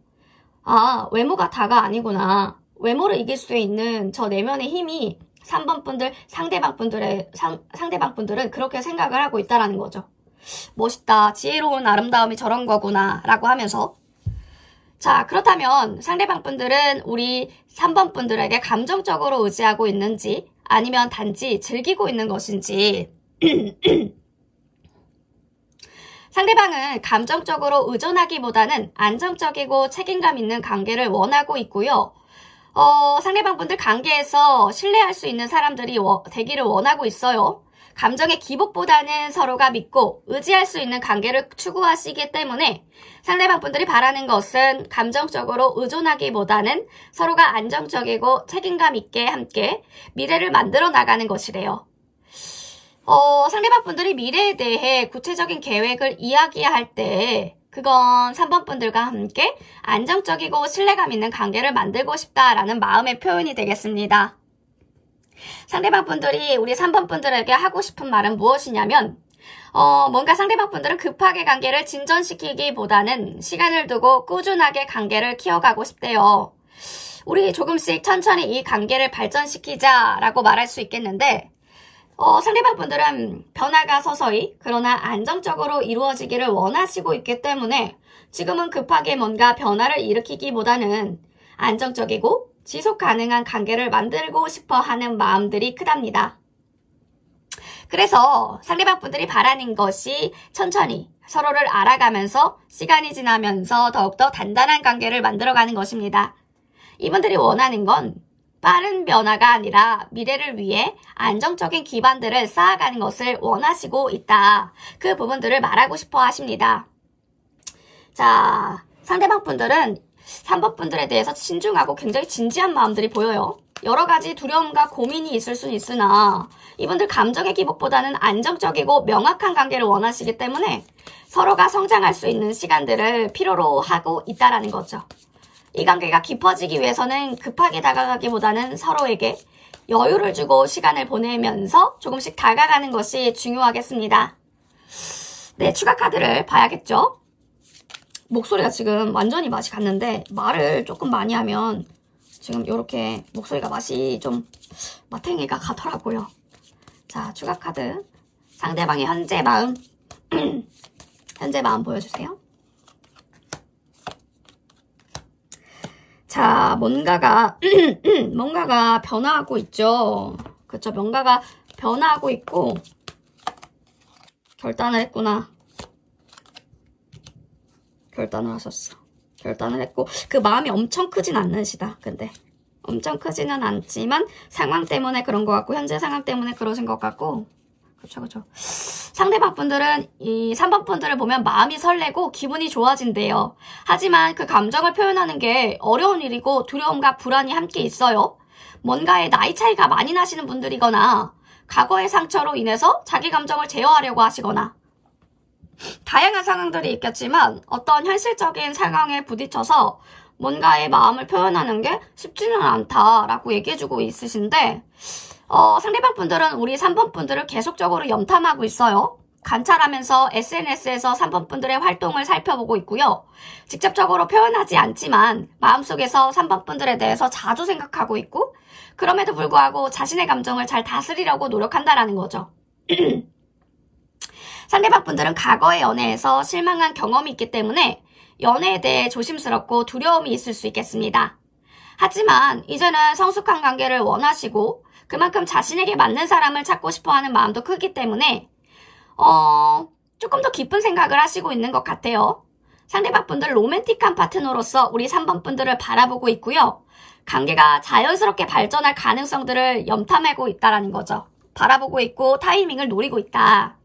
아, 외모가 다가 아니구나. 외모를 이길 수 있는 저 내면의 힘이 3번 분들, 상대방 분들은 그렇게 생각을 하고 있다는 거죠. 멋있다. 지혜로운 아름다움이 저런 거구나 라고 하면서 자, 그렇다면 상대방 분들은 우리 3번 분들에게 감정적으로 의지하고 있는지 아니면 단지 즐기고 있는 것인지 상대방은 감정적으로 의존하기보다는 안정적이고 책임감 있는 관계를 원하고 있고요. 상대방 분들 관계에서 신뢰할 수 있는 사람들이 되기를 원하고 있어요. 감정의 기복보다는 서로가 믿고 의지할 수 있는 관계를 추구하시기 때문에 상대방 분들이 바라는 것은 감정적으로 의존하기보다는 서로가 안정적이고 책임감 있게 함께 미래를 만들어 나가는 것이래요. 상대방 분들이 미래에 대해 구체적인 계획을 이야기할 때 그건 3번 분들과 함께 안정적이고 신뢰감 있는 관계를 만들고 싶다라는 마음의 표현이 되겠습니다. 상대방 분들이 우리 3번 분들에게 하고 싶은 말은 무엇이냐면 뭔가 상대방 분들은 급하게 관계를 진전시키기보다는 시간을 두고 꾸준하게 관계를 키워가고 싶대요. 우리 조금씩 천천히 이 관계를 발전시키자라고 말할 수 있겠는데 상대방 분들은 변화가 서서히 그러나 안정적으로 이루어지기를 원하시고 있기 때문에 지금은 급하게 뭔가 변화를 일으키기보다는 안정적이고 지속 가능한 관계를 만들고 싶어 하는 마음들이 크답니다. 그래서 상대방 분들이 바라는 것이 천천히 서로를 알아가면서 시간이 지나면서 더욱더 단단한 관계를 만들어가는 것입니다. 이분들이 원하는 건 빠른 변화가 아니라 미래를 위해 안정적인 기반들을 쌓아가는 것을 원하시고 있다. 그 부분들을 말하고 싶어 하십니다. 자, 상대방 분들은 3번 분들에 대해서 신중하고 굉장히 진지한 마음들이 보여요. 여러 가지 두려움과 고민이 있을 수는 있으나 이분들 감정의 기복보다는 안정적이고 명확한 관계를 원하시기 때문에 서로가 성장할 수 있는 시간들을 필요로 하고 있다라는 거죠. 이 관계가 깊어지기 위해서는 급하게 다가가기보다는 서로에게 여유를 주고 시간을 보내면서 조금씩 다가가는 것이 중요하겠습니다. 네, 추가 카드를 봐야겠죠? 목소리가 지금 완전히 맛이 갔는데 말을 조금 많이 하면 지금 이렇게 목소리가 맛이 좀 마탱이가 가더라고요. 자, 추가 카드. 상대방의 현재 마음. 현재 마음 보여주세요. 자, 뭔가가 변화하고 있죠. 그쵸, 뭔가가 변화하고 있고 결단을 했구나. 결단을 하셨어. 결단을 했고 그 마음이 엄청 크진 않으시다. 근데 엄청 크지는 않지만 상황 때문에 그런 것 같고 현재 상황 때문에 그러신 것 같고 그쵸. 상대방 분들은 이 3번 분들을 보면 마음이 설레고 기분이 좋아진대요. 하지만 그 감정을 표현하는 게 어려운 일이고 두려움과 불안이 함께 있어요. 뭔가에 나이 차이가 많이 나시는 분들이거나 과거의 상처로 인해서 자기 감정을 제어하려고 하시거나 다양한 상황들이 있겠지만 어떤 현실적인 상황에 부딪혀서 뭔가의 마음을 표현하는 게 쉽지는 않다라고 얘기해주고 있으신데 상대방 분들은 우리 3번 분들을 계속적으로 염탐하고 있어요. 관찰하면서 SNS에서 3번 분들의 활동을 살펴보고 있고요. 직접적으로 표현하지 않지만 마음속에서 3번 분들에 대해서 자주 생각하고 있고 그럼에도 불구하고 자신의 감정을 잘 다스리려고 노력한다라는 거죠. 상대방 분들은 과거의 연애에서 실망한 경험이 있기 때문에 연애에 대해 조심스럽고 두려움이 있을 수 있겠습니다. 하지만 이제는 성숙한 관계를 원하시고 그만큼 자신에게 맞는 사람을 찾고 싶어하는 마음도 크기 때문에 조금 더 깊은 생각을 하시고 있는 것 같아요. 상대방 분들 로맨틱한 파트너로서 우리 3번 분들을 바라보고 있고요. 관계가 자연스럽게 발전할 가능성들을 염탐하고 있다는 거죠. 바라보고 있고 타이밍을 노리고 있다.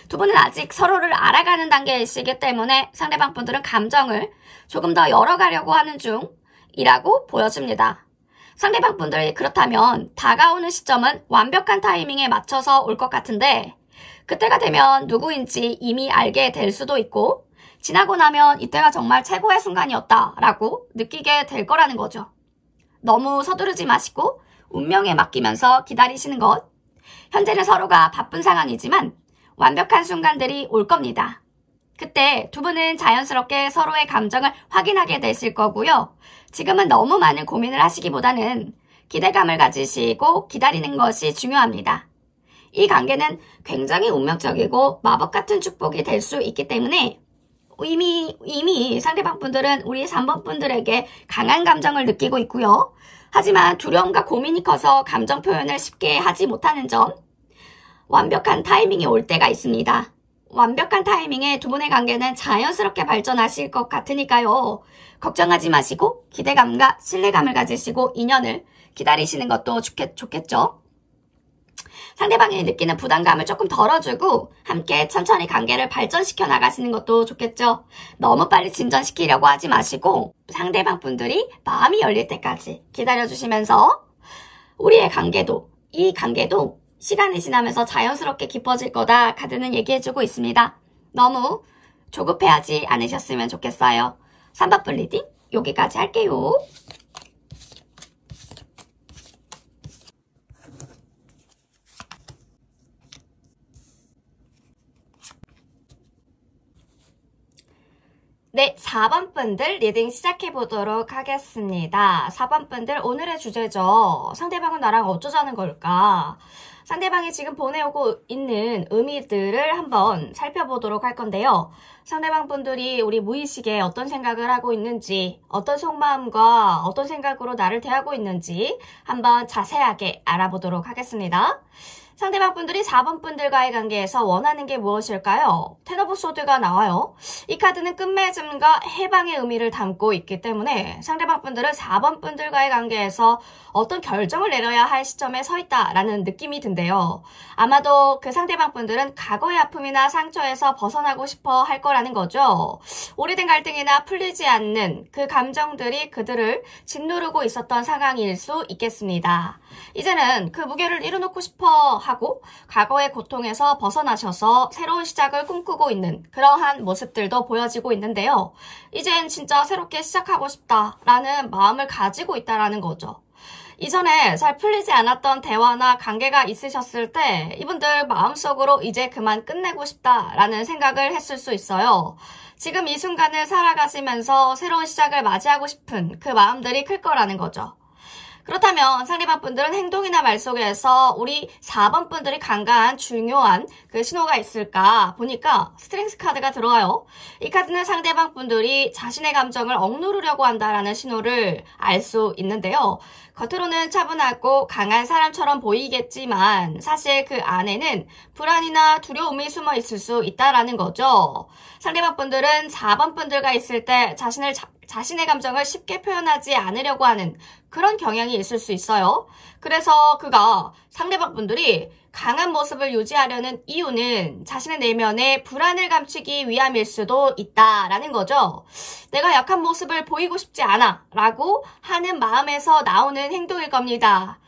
두 분은 아직 서로를 알아가는 단계이시기 때문에 상대방 분들은 감정을 조금 더 열어가려고 하는 중이라고 보여집니다. 상대방 분들이 그렇다면 다가오는 시점은 완벽한 타이밍에 맞춰서 올 것 같은데 그때가 되면 누구인지 이미 알게 될 수도 있고 지나고 나면 이때가 정말 최고의 순간이었다라고 느끼게 될 거라는 거죠. 너무 서두르지 마시고 운명에 맡기면서 기다리시는 것. 현재는 서로가 바쁜 상황이지만 완벽한 순간들이 올 겁니다. 그때 두 분은 자연스럽게 서로의 감정을 확인하게 되실 거고요. 지금은 너무 많은 고민을 하시기보다는 기대감을 가지시고 기다리는 것이 중요합니다. 이 관계는 굉장히 운명적이고 마법 같은 축복이 될 수 있기 때문에 이미 상대방 분들은 우리 3번 분들에게 강한 감정을 느끼고 있고요. 하지만 두려움과 고민이 커서 감정 표현을 쉽게 하지 못하는 점, 완벽한 타이밍이 올 때가 있습니다. 완벽한 타이밍에 두 분의 관계는 자연스럽게 발전하실 것 같으니까요. 걱정하지 마시고 기대감과 신뢰감을 가지시고 인연을 기다리시는 것도 좋겠죠. 상대방이 느끼는 부담감을 조금 덜어주고 함께 천천히 관계를 발전시켜 나가시는 것도 좋겠죠. 너무 빨리 진전시키려고 하지 마시고 상대방 분들이 마음이 열릴 때까지 기다려주시면서 우리의 관계도, 이 관계도 시간이 지나면서 자연스럽게 깊어질 거다 카드는 얘기해주고 있습니다. 너무 조급해하지 않으셨으면 좋겠어요. 3번 리딩 여기까지 할게요. 네, 4번 분들 리딩 시작해보도록 하겠습니다. 4번 분들 오늘의 주제죠. 상대방은 나랑 어쩌자는 걸까? 상대방이 지금 보내오고 있는 의미들을 한번 살펴보도록 할 건데요. 상대방 분들이 우리 무의식에 어떤 생각을 하고 있는지, 어떤 속마음과 어떤 생각으로 나를 대하고 있는지 한번 자세하게 알아보도록 하겠습니다. 상대방 분들이 4번 분들과의 관계에서 원하는 게 무엇일까요? 텐 오브 소드가 나와요. 이 카드는 끝맺음과 해방의 의미를 담고 있기 때문에 상대방 분들은 4번 분들과의 관계에서 어떤 결정을 내려야 할 시점에 서 있다라는 느낌이 든대요. 아마도 그 상대방 분들은 과거의 아픔이나 상처에서 벗어나고 싶어 할 거라는 거죠. 오래된 갈등이나 풀리지 않는 그 감정들이 그들을 짓누르고 있었던 상황일 수 있겠습니다. 이제는 그 무게를 내려놓고 싶어 하고 과거의 고통에서 벗어나셔서 새로운 시작을 꿈꾸고 있는 그러한 모습들도 보여지고 있는데요. 이젠 진짜 새롭게 시작하고 싶다라는 마음을 가지고 있다라는 거죠. 이전에 잘 풀리지 않았던 대화나 관계가 있으셨을 때 이분들 마음속으로 이제 그만 끝내고 싶다라는 생각을 했을 수 있어요. 지금 이 순간을 살아가시면서 새로운 시작을 맞이하고 싶은 그 마음들이 클 거라는 거죠. 그렇다면 상대방 분들은 행동이나 말 속에서 우리 4번 분들이 강한 중요한 그 신호가 있을까 보니까 스트렝스 카드가 들어와요. 이 카드는 상대방 분들이 자신의 감정을 억누르려고 한다라는 신호를 알 수 있는데요. 겉으로는 차분하고 강한 사람처럼 보이겠지만 사실 그 안에는 불안이나 두려움이 숨어 있을 수 있다라는 거죠. 상대방 분들은 4번 분들과 있을 때 자신의 감정을 쉽게 표현하지 않으려고 하는 그런 경향이 있을 수 있어요. 그래서 그가 상대방 분들이 강한 모습을 유지하려는 이유는 자신의 내면에 불안을 감추기 위함일 수도 있다라는 거죠. 내가 약한 모습을 보이고 싶지 않아 라고 하는 마음에서 나오는 행동일 겁니다.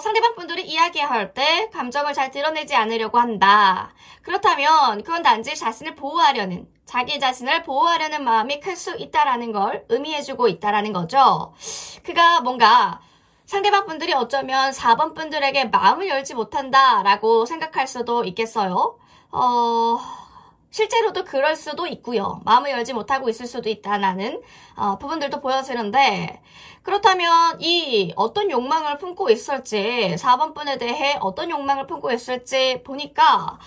상대방 분들이 이야기할 때 감정을 잘 드러내지 않으려고 한다. 그렇다면 그건 단지 자신을 보호하려는, 자기 자신을 보호하려는 마음이 클 수 있다라는 걸 의미해주고 있다라는 거죠. 그가 뭔가 상대방 분들이 어쩌면 4번 분들에게 마음을 열지 못한다라고 생각할 수도 있겠어요. 실제로도 그럴 수도 있고요. 마음을 열지 못하고 있을 수도 있다는 부분들도 보여지는데 그렇다면 이 어떤 욕망을 품고 있을지 4번 분에 대해 어떤 욕망을 품고 있을지 보니까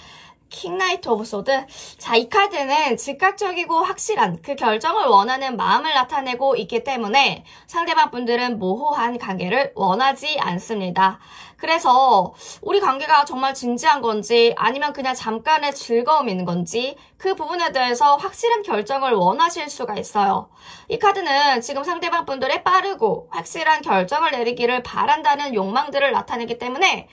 킹나이트 오브 소드. 자, 이 카드는 즉각적이고 확실한 그 결정을 원하는 마음을 나타내고 있기 때문에 상대방 분들은 모호한 관계를 원하지 않습니다. 그래서 우리 관계가 정말 진지한 건지 아니면 그냥 잠깐의 즐거움인 건지 그 부분에 대해서 확실한 결정을 원하실 수가 있어요. 이 카드는 지금 상대방 분들의 빠르고 확실한 결정을 내리기를 바란다는 욕망들을 나타내기 때문에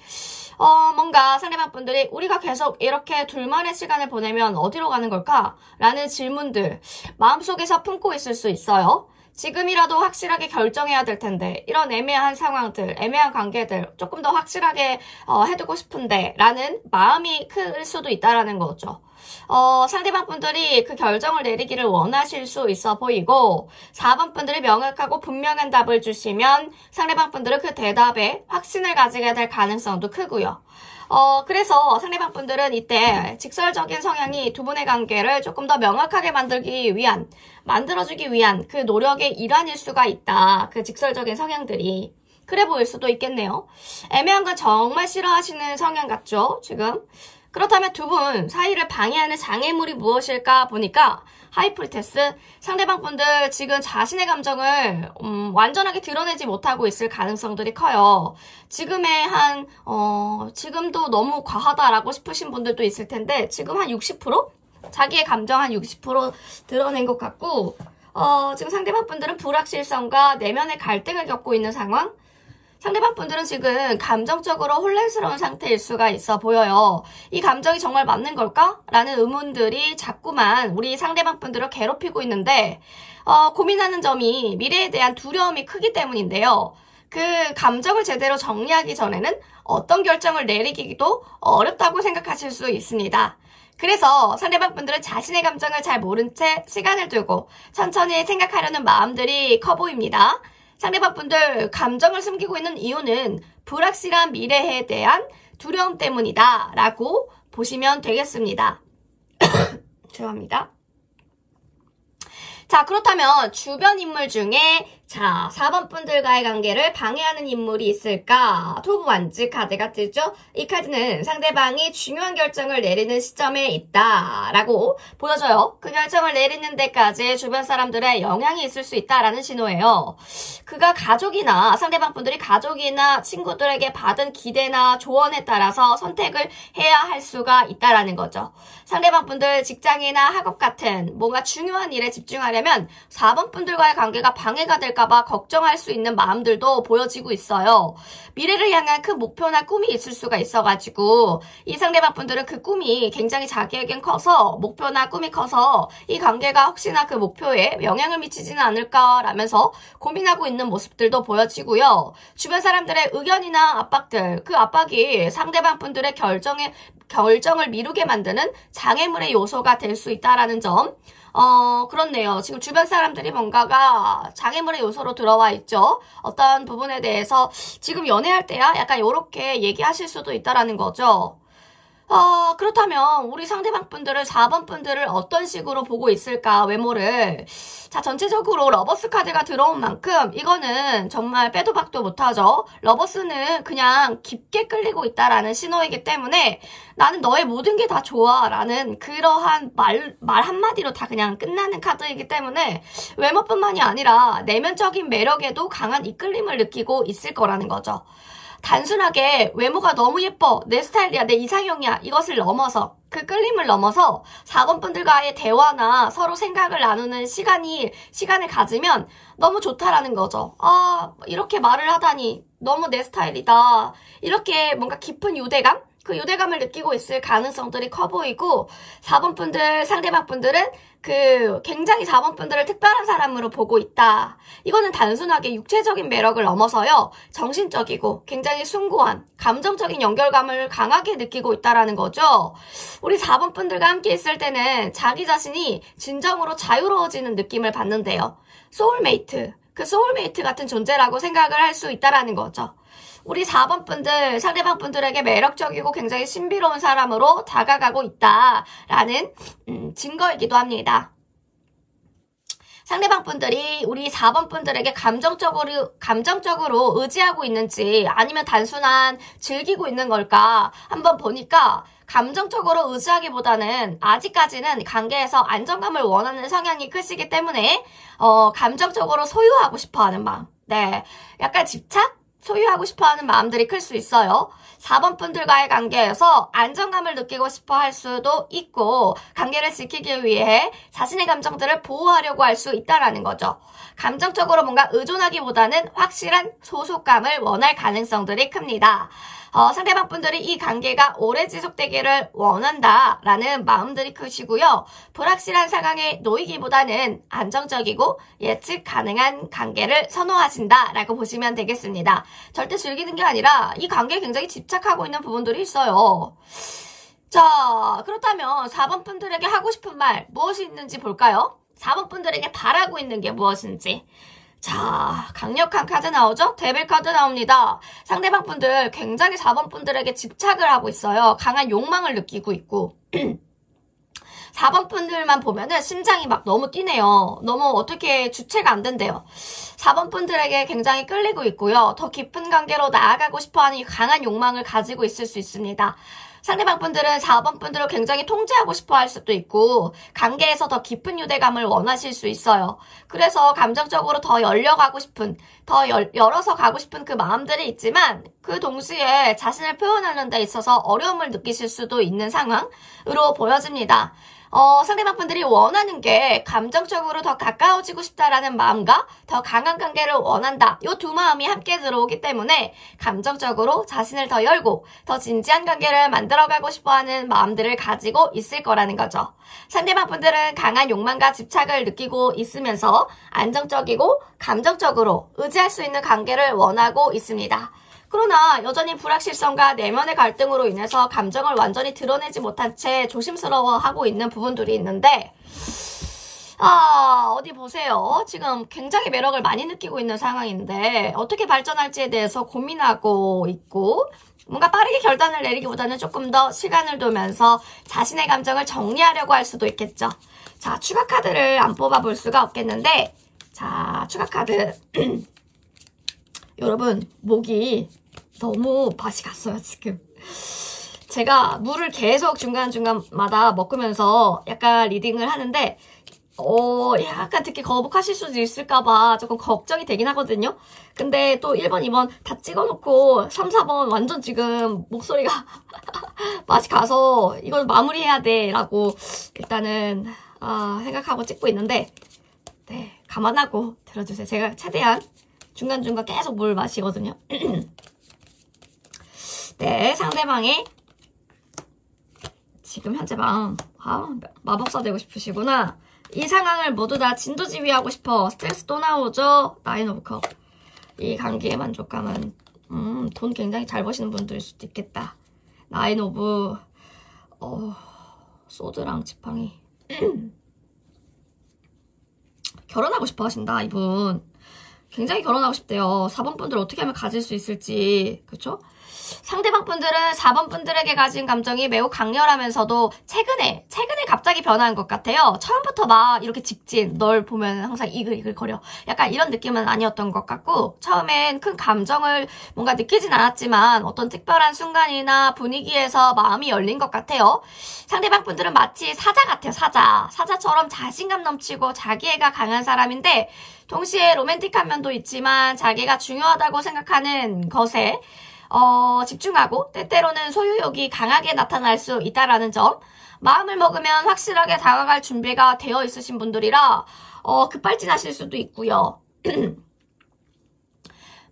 뭔가 상대방 분들이 우리가 계속 이렇게 둘만의 시간을 보내면 어디로 가는 걸까? 라는 질문들 마음속에서 품고 있을 수 있어요. 지금이라도 확실하게 결정해야 될 텐데 이런 애매한 상황들, 애매한 관계들 조금 더 확실하게 해두고 싶은데 라는 마음이 클 수도 있다라는 거죠. 상대방 분들이 그 결정을 내리기를 원하실 수 있어 보이고 4번 분들이 명확하고 분명한 답을 주시면 상대방 분들은 그 대답에 확신을 가지게 될 가능성도 크고요. 그래서 상대방 분들은 이때 직설적인 성향이 두 분의 관계를 조금 더 명확하게 만들어주기 위한 그 노력의 일환일 수가 있다. 그 직설적인 성향들이. 그래 보일 수도 있겠네요. 애매한 건 정말 싫어하시는 성향 같죠, 지금? 그렇다면 두 분 사이를 방해하는 장애물이 무엇일까 보니까 하이프리테스, 상대방 분들 지금 자신의 감정을 완전하게 드러내지 못하고 있을 가능성들이 커요. 지금도 너무 과하다라고 싶으신 분들도 있을 텐데 지금 한 60%? 자기의 감정 한 60% 드러낸 것 같고 지금 상대방 분들은 불확실성과 내면의 갈등을 겪고 있는 상황? 상대방 분들은 지금 감정적으로 혼란스러운 상태일 수가 있어 보여요. 이 감정이 정말 맞는 걸까? 라는 의문들이 자꾸만 우리 상대방 분들을 괴롭히고 있는데 고민하는 점이 미래에 대한 두려움이 크기 때문인데요. 그 감정을 제대로 정리하기 전에는 어떤 결정을 내리기도 어렵다고 생각하실 수 있습니다. 그래서 상대방 분들은 자신의 감정을 잘 모른 채 시간을 두고 천천히 생각하려는 마음들이 커 보입니다. 상대방 분들 감정을 숨기고 있는 이유는 불확실한 미래에 대한 두려움 때문이다 라고 보시면 되겠습니다. 죄송합니다. 자, 그렇다면 주변 인물 중에 4번 분들과의 관계를 방해하는 인물이 있을까? 토브 완즈 카드가 뜨죠? 이 카드는 상대방이 중요한 결정을 내리는 시점에 있다라고 보여줘요. 그 결정을 내리는 데까지 주변 사람들의 영향이 있을 수 있다라는 신호예요. 그가 상대방 분들이 가족이나 친구들에게 받은 기대나 조언에 따라서 선택을 해야 할 수가 있다라는 거죠. 상대방 분들 직장이나 학업 같은 뭔가 중요한 일에 집중하려면 4번 분들과의 관계가 방해가 될까 봐 걱정할 수 있는 마음들도 보여지고 있어요. 미래를 향한 큰 목표나 꿈이 있을 수가 있어가지고 이 상대방 분들은 그 꿈이 굉장히 자기에겐 커서 목표나 꿈이 커서 이 관계가 혹시나 그 목표에 영향을 미치지는 않을까라면서 고민하고 있는 모습들도 보여지고요. 주변 사람들의 의견이나 압박들, 그 압박이 상대방 분들의 결정을 미루게 만드는 장애물의 요소가 될 수 있다라는 점 그렇네요. 지금 주변 사람들이 뭔가가 장애물의 요소로 들어와 있죠. 어떤 부분에 대해서 지금 연애할 때야 약간 요렇게 얘기하실 수도 있다라는 거죠. 그렇다면 우리 상대방 분들은 4번 분들을 어떤 식으로 보고 있을까, 외모를. 자, 전체적으로 러버스 카드가 들어온 만큼 이거는 정말 빼도 박도 못하죠. 러버스는 그냥 깊게 끌리고 있다라는 신호이기 때문에 나는 너의 모든 게 다 좋아 라는 그러한 말 한마디로 다 그냥 끝나는 카드이기 때문에 외모뿐만이 아니라 내면적인 매력에도 강한 이끌림을 느끼고 있을 거라는 거죠. 단순하게 외모가 너무 예뻐, 내 스타일이야, 내 이상형이야, 이것을 넘어서, 그 끌림을 넘어서 4번 분들과의 대화나 서로 생각을 나누는 시간을 가지면 너무 좋다라는 거죠. 이렇게 말을 하다니 너무 내 스타일이다. 이렇게 뭔가 깊은 유대감? 그 유대감을 느끼고 있을 가능성들이 커 보이고, 4번 분들, 상대방 분들은 굉장히 4번 분들을 특별한 사람으로 보고 있다. 이거는 단순하게 육체적인 매력을 넘어서요, 정신적이고 굉장히 숭고한 감정적인 연결감을 강하게 느끼고 있다라는 거죠. 우리 4번 분들과 함께 있을 때는 자기 자신이 진정으로 자유로워지는 느낌을 받는데요. 소울메이트, 그 소울메이트 같은 존재라고 생각을 할 수 있다라는 거죠. 우리 4번 분들, 상대방 분들에게 매력적이고 굉장히 신비로운 사람으로 다가가고 있다라는 증거이기도 합니다. 상대방 분들이 우리 4번 분들에게 감정적으로 의지하고 있는지 아니면 단순한 즐기고 있는 걸까 한번 보니까, 감정적으로 의지하기보다는 아직까지는 관계에서 안정감을 원하는 성향이 크시기 때문에 감정적으로 소유하고 싶어하는 마음, 네, 약간 집착? 소유하고 싶어하는 마음들이 클 수 있어요. 4번 분들과의 관계에서 안정감을 느끼고 싶어 할 수도 있고, 관계를 지키기 위해 자신의 감정들을 보호하려고 할 수 있다는 거죠. 감정적으로 뭔가 의존하기보다는 확실한 소속감을 원할 가능성들이 큽니다. 상대방 분들이 이 관계가 오래 지속되기를 원한다라는 마음들이 크시고요. 불확실한 상황에 놓이기보다는 안정적이고 예측 가능한 관계를 선호하신다라고 보시면 되겠습니다. 절대 즐기는 게 아니라 이 관계에 굉장히 집착하고 있는 부분들이 있어요. 자, 그렇다면 4번 분들에게 하고 싶은 말 무엇이 있는지 볼까요? 4번 분들에게 바라고 있는 게 무엇인지. 자, 강력한 카드 나오죠? 데빌 카드 나옵니다. 상대방 분들 굉장히 4번 분들에게 집착을 하고 있어요. 강한 욕망을 느끼고 있고. 4번 분들만 보면은 심장이 막 너무 뛰네요. 너무 어떻게 주체가 안 된대요. 4번 분들에게 굉장히 끌리고 있고요. 더 깊은 관계로 나아가고 싶어하는 강한 욕망을 가지고 있을 수 있습니다. 상대방 분들은 4번 분들을 굉장히 통제하고 싶어 할 수도 있고, 관계에서 더 깊은 유대감을 원하실 수 있어요. 그래서 감정적으로 더 열려가고 싶은, 더 열어서 가고 싶은 그 마음들이 있지만, 그 동시에 자신을 표현하는 데 있어서 어려움을 느끼실 수도 있는 상황으로 보여집니다. 상대방 분들이 원하는 게 감정적으로 더 가까워지고 싶다라는 마음과 더 강한 관계를 원한다. 이 두 마음이 함께 들어오기 때문에 감정적으로 자신을 더 열고 더 진지한 관계를 만들어가고 싶어하는 마음들을 가지고 있을 거라는 거죠. 상대방 분들은 강한 욕망과 집착을 느끼고 있으면서 안정적이고 감정적으로 의지할 수 있는 관계를 원하고 있습니다. 그러나 여전히 불확실성과 내면의 갈등으로 인해서 감정을 완전히 드러내지 못한 채 조심스러워하고 있는 부분들이 있는데, 어디 보세요. 지금 굉장히 매력을 많이 느끼고 있는 상황인데 어떻게 발전할지에 대해서 고민하고 있고, 뭔가 빠르게 결단을 내리기보다는 조금 더 시간을 두면서 자신의 감정을 정리하려고 할 수도 있겠죠. 자, 추가 카드를 안 뽑아볼 수가 없겠는데, 자, 추가 카드. 여러분, 목이 너무 맛이 갔어요, 지금. 제가 물을 계속 중간중간마다 먹으면서 약간 리딩을 하는데, 약간 듣기 거북하실 수도 있을까봐 조금 걱정이 되긴 하거든요. 근데 또 1번, 2번 다 찍어놓고 3, 4번 완전 지금 목소리가 맛이 가서 이걸 마무리해야 돼 라고 일단은 생각하고 찍고 있는데, 네, 감안하고 들어주세요. 제가 최대한 중간중간 계속 물 마시거든요. 네, 상대방이 지금 현재 마법사 되고 싶으시구나. 이 상황을 모두 다 진두지휘하고 싶어. 스트레스 또 나오죠? 나인 오브 컵. 이 관계의 만족감은 돈 굉장히 잘 버시는 분들일 수도 있겠다. 나인 오브 소드랑 지팡이. 결혼하고 싶어 하신다, 이분. 굉장히 결혼하고 싶대요. 4번 분들 어떻게 하면 가질 수 있을지. 그쵸? 상대방 분들은 4번 분들에게 가진 감정이 매우 강렬하면서도 최근에 갑자기 변한 것 같아요. 처음부터 막 이렇게 직진, 널 보면 항상 이글이글거려. 약간 이런 느낌은 아니었던 것 같고, 처음엔 큰 감정을 뭔가 느끼진 않았지만 어떤 특별한 순간이나 분위기에서 마음이 열린 것 같아요. 상대방 분들은 마치 사자 같아요, 사자. 사자처럼 자신감 넘치고 자기애가 강한 사람인데, 동시에 로맨틱한 면도 있지만 자기가 중요하다고 생각하는 것에 집중하고 때때로는 소유욕이 강하게 나타날 수 있다라는 점. 마음을 먹으면 확실하게 다가갈 준비가 되어 있으신 분들이라 급발진하실 수도 있고요.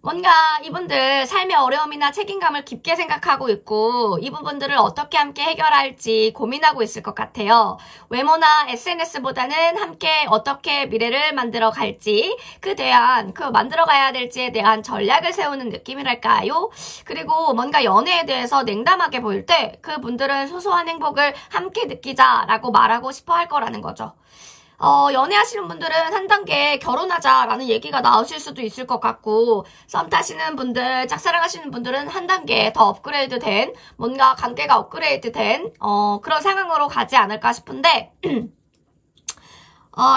뭔가 이분들 삶의 어려움이나 책임감을 깊게 생각하고 있고 이 부분들을 어떻게 함께 해결할지 고민하고 있을 것 같아요. 외모나 SNS보다는 함께 어떻게 미래를 만들어 갈지 그 만들어 가야 될지에 대한 전략을 세우는 느낌이랄까요? 그리고 뭔가 연애에 대해서 냉담하게 보일 때 그분들은 소소한 행복을 함께 느끼자라고 말하고 싶어 할 거라는 거죠. 연애하시는 분들은 한 단계 결혼하자라는 얘기가 나오실 수도 있을 것 같고, 썸 타시는 분들, 짝사랑하시는 분들은 한 단계 더 업그레이드 된, 뭔가 관계가 업그레이드 된, 그런 상황으로 가지 않을까 싶은데,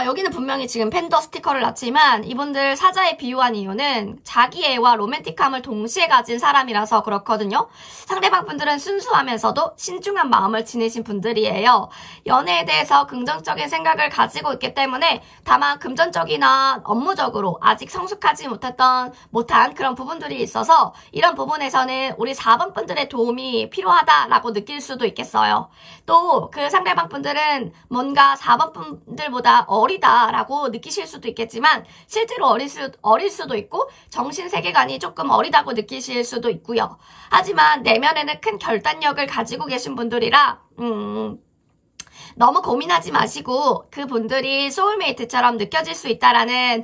여기는 분명히 지금 팬더 스티커를 놨지만 이분들 사자에 비유한 이유는 자기애와 로맨틱함을 동시에 가진 사람이라서 그렇거든요. 상대방 분들은 순수하면서도 신중한 마음을 지니신 분들이에요. 연애에 대해서 긍정적인 생각을 가지고 있기 때문에 다만 금전적이나 업무적으로 아직 성숙하지 못한 그런 부분들이 있어서 이런 부분에서는 우리 4번 분들의 도움이 필요하다라고 느낄 수도 있겠어요. 또 그 상대방 분들은 뭔가 4번 분들보다 어리다라고 느끼실 수도 있겠지만 실제로 어릴 수도 있고 정신 세계관이 조금 어리다고 느끼실 수도 있고요. 하지만 내면에는 큰 결단력을 가지고 계신 분들이라 너무 고민하지 마시고 그분들이 소울메이트처럼 느껴질 수 있다라는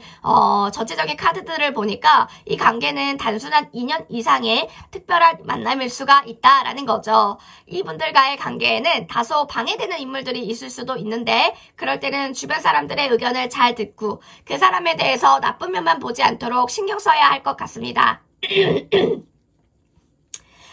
전체적인 카드들을 보니까 이 관계는 단순한 2년 이상의 특별한 만남일 수가 있다라는 거죠. 이분들과의 관계에는 다소 방해되는 인물들이 있을 수도 있는데 그럴 때는 주변 사람들의 의견을 잘 듣고 그 사람에 대해서 나쁜 면만 보지 않도록 신경 써야 할 것 같습니다.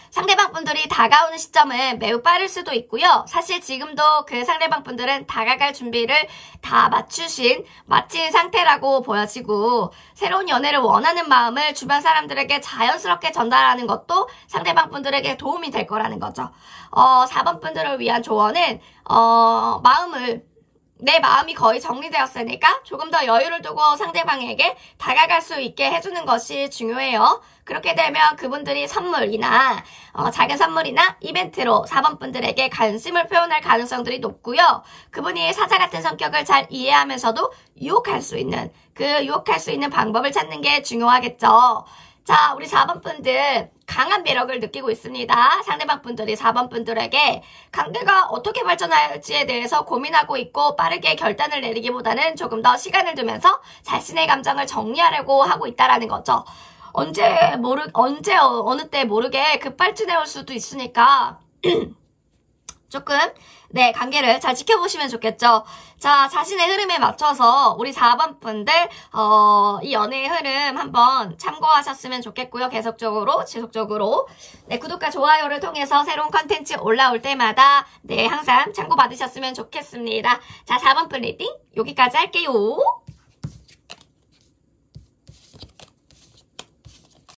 상대방 분들이 다가오는 시점은 매우 빠를 수도 있고요. 사실 지금도 그 상대방 분들은 다가갈 준비를 다 마친 상태라고 보여지고 새로운 연애를 원하는 마음을 주변 사람들에게 자연스럽게 전달하는 것도 상대방 분들에게 도움이 될 거라는 거죠. 4번 분들을 위한 조언은 내 마음이 거의 정리되었으니까 조금 더 여유를 두고 상대방에게 다가갈 수 있게 해주는 것이 중요해요. 그렇게 되면 그분들이 선물이나 작은 선물이나 이벤트로 4번 분들에게 관심을 표현할 가능성들이 높고요. 그분이 사자 같은 성격을 잘 이해하면서도 유혹할 수 있는 방법을 찾는 게 중요하겠죠. 자, 우리 4번 분들 강한 매력을 느끼고 있습니다. 상대방 분들이 4번 분들에게 관계가 어떻게 발전할지에 대해서 고민하고 있고 빠르게 결단을 내리기보다는 조금 더 시간을 두면서 자신의 감정을 정리하려고 하고 있다라는 거죠. 어느 때 모르게 급발진해 올 수도 있으니까 조금 관계를 잘 지켜보시면 좋겠죠. 자, 자신의 흐름에 맞춰서 우리 4번 분들 이 연애의 흐름 한번 참고하셨으면 좋겠고요. 지속적으로 구독과 좋아요를 통해서 새로운 컨텐츠 올라올 때마다 항상 참고받으셨으면 좋겠습니다. 자, 4번 분 리딩 여기까지 할게요.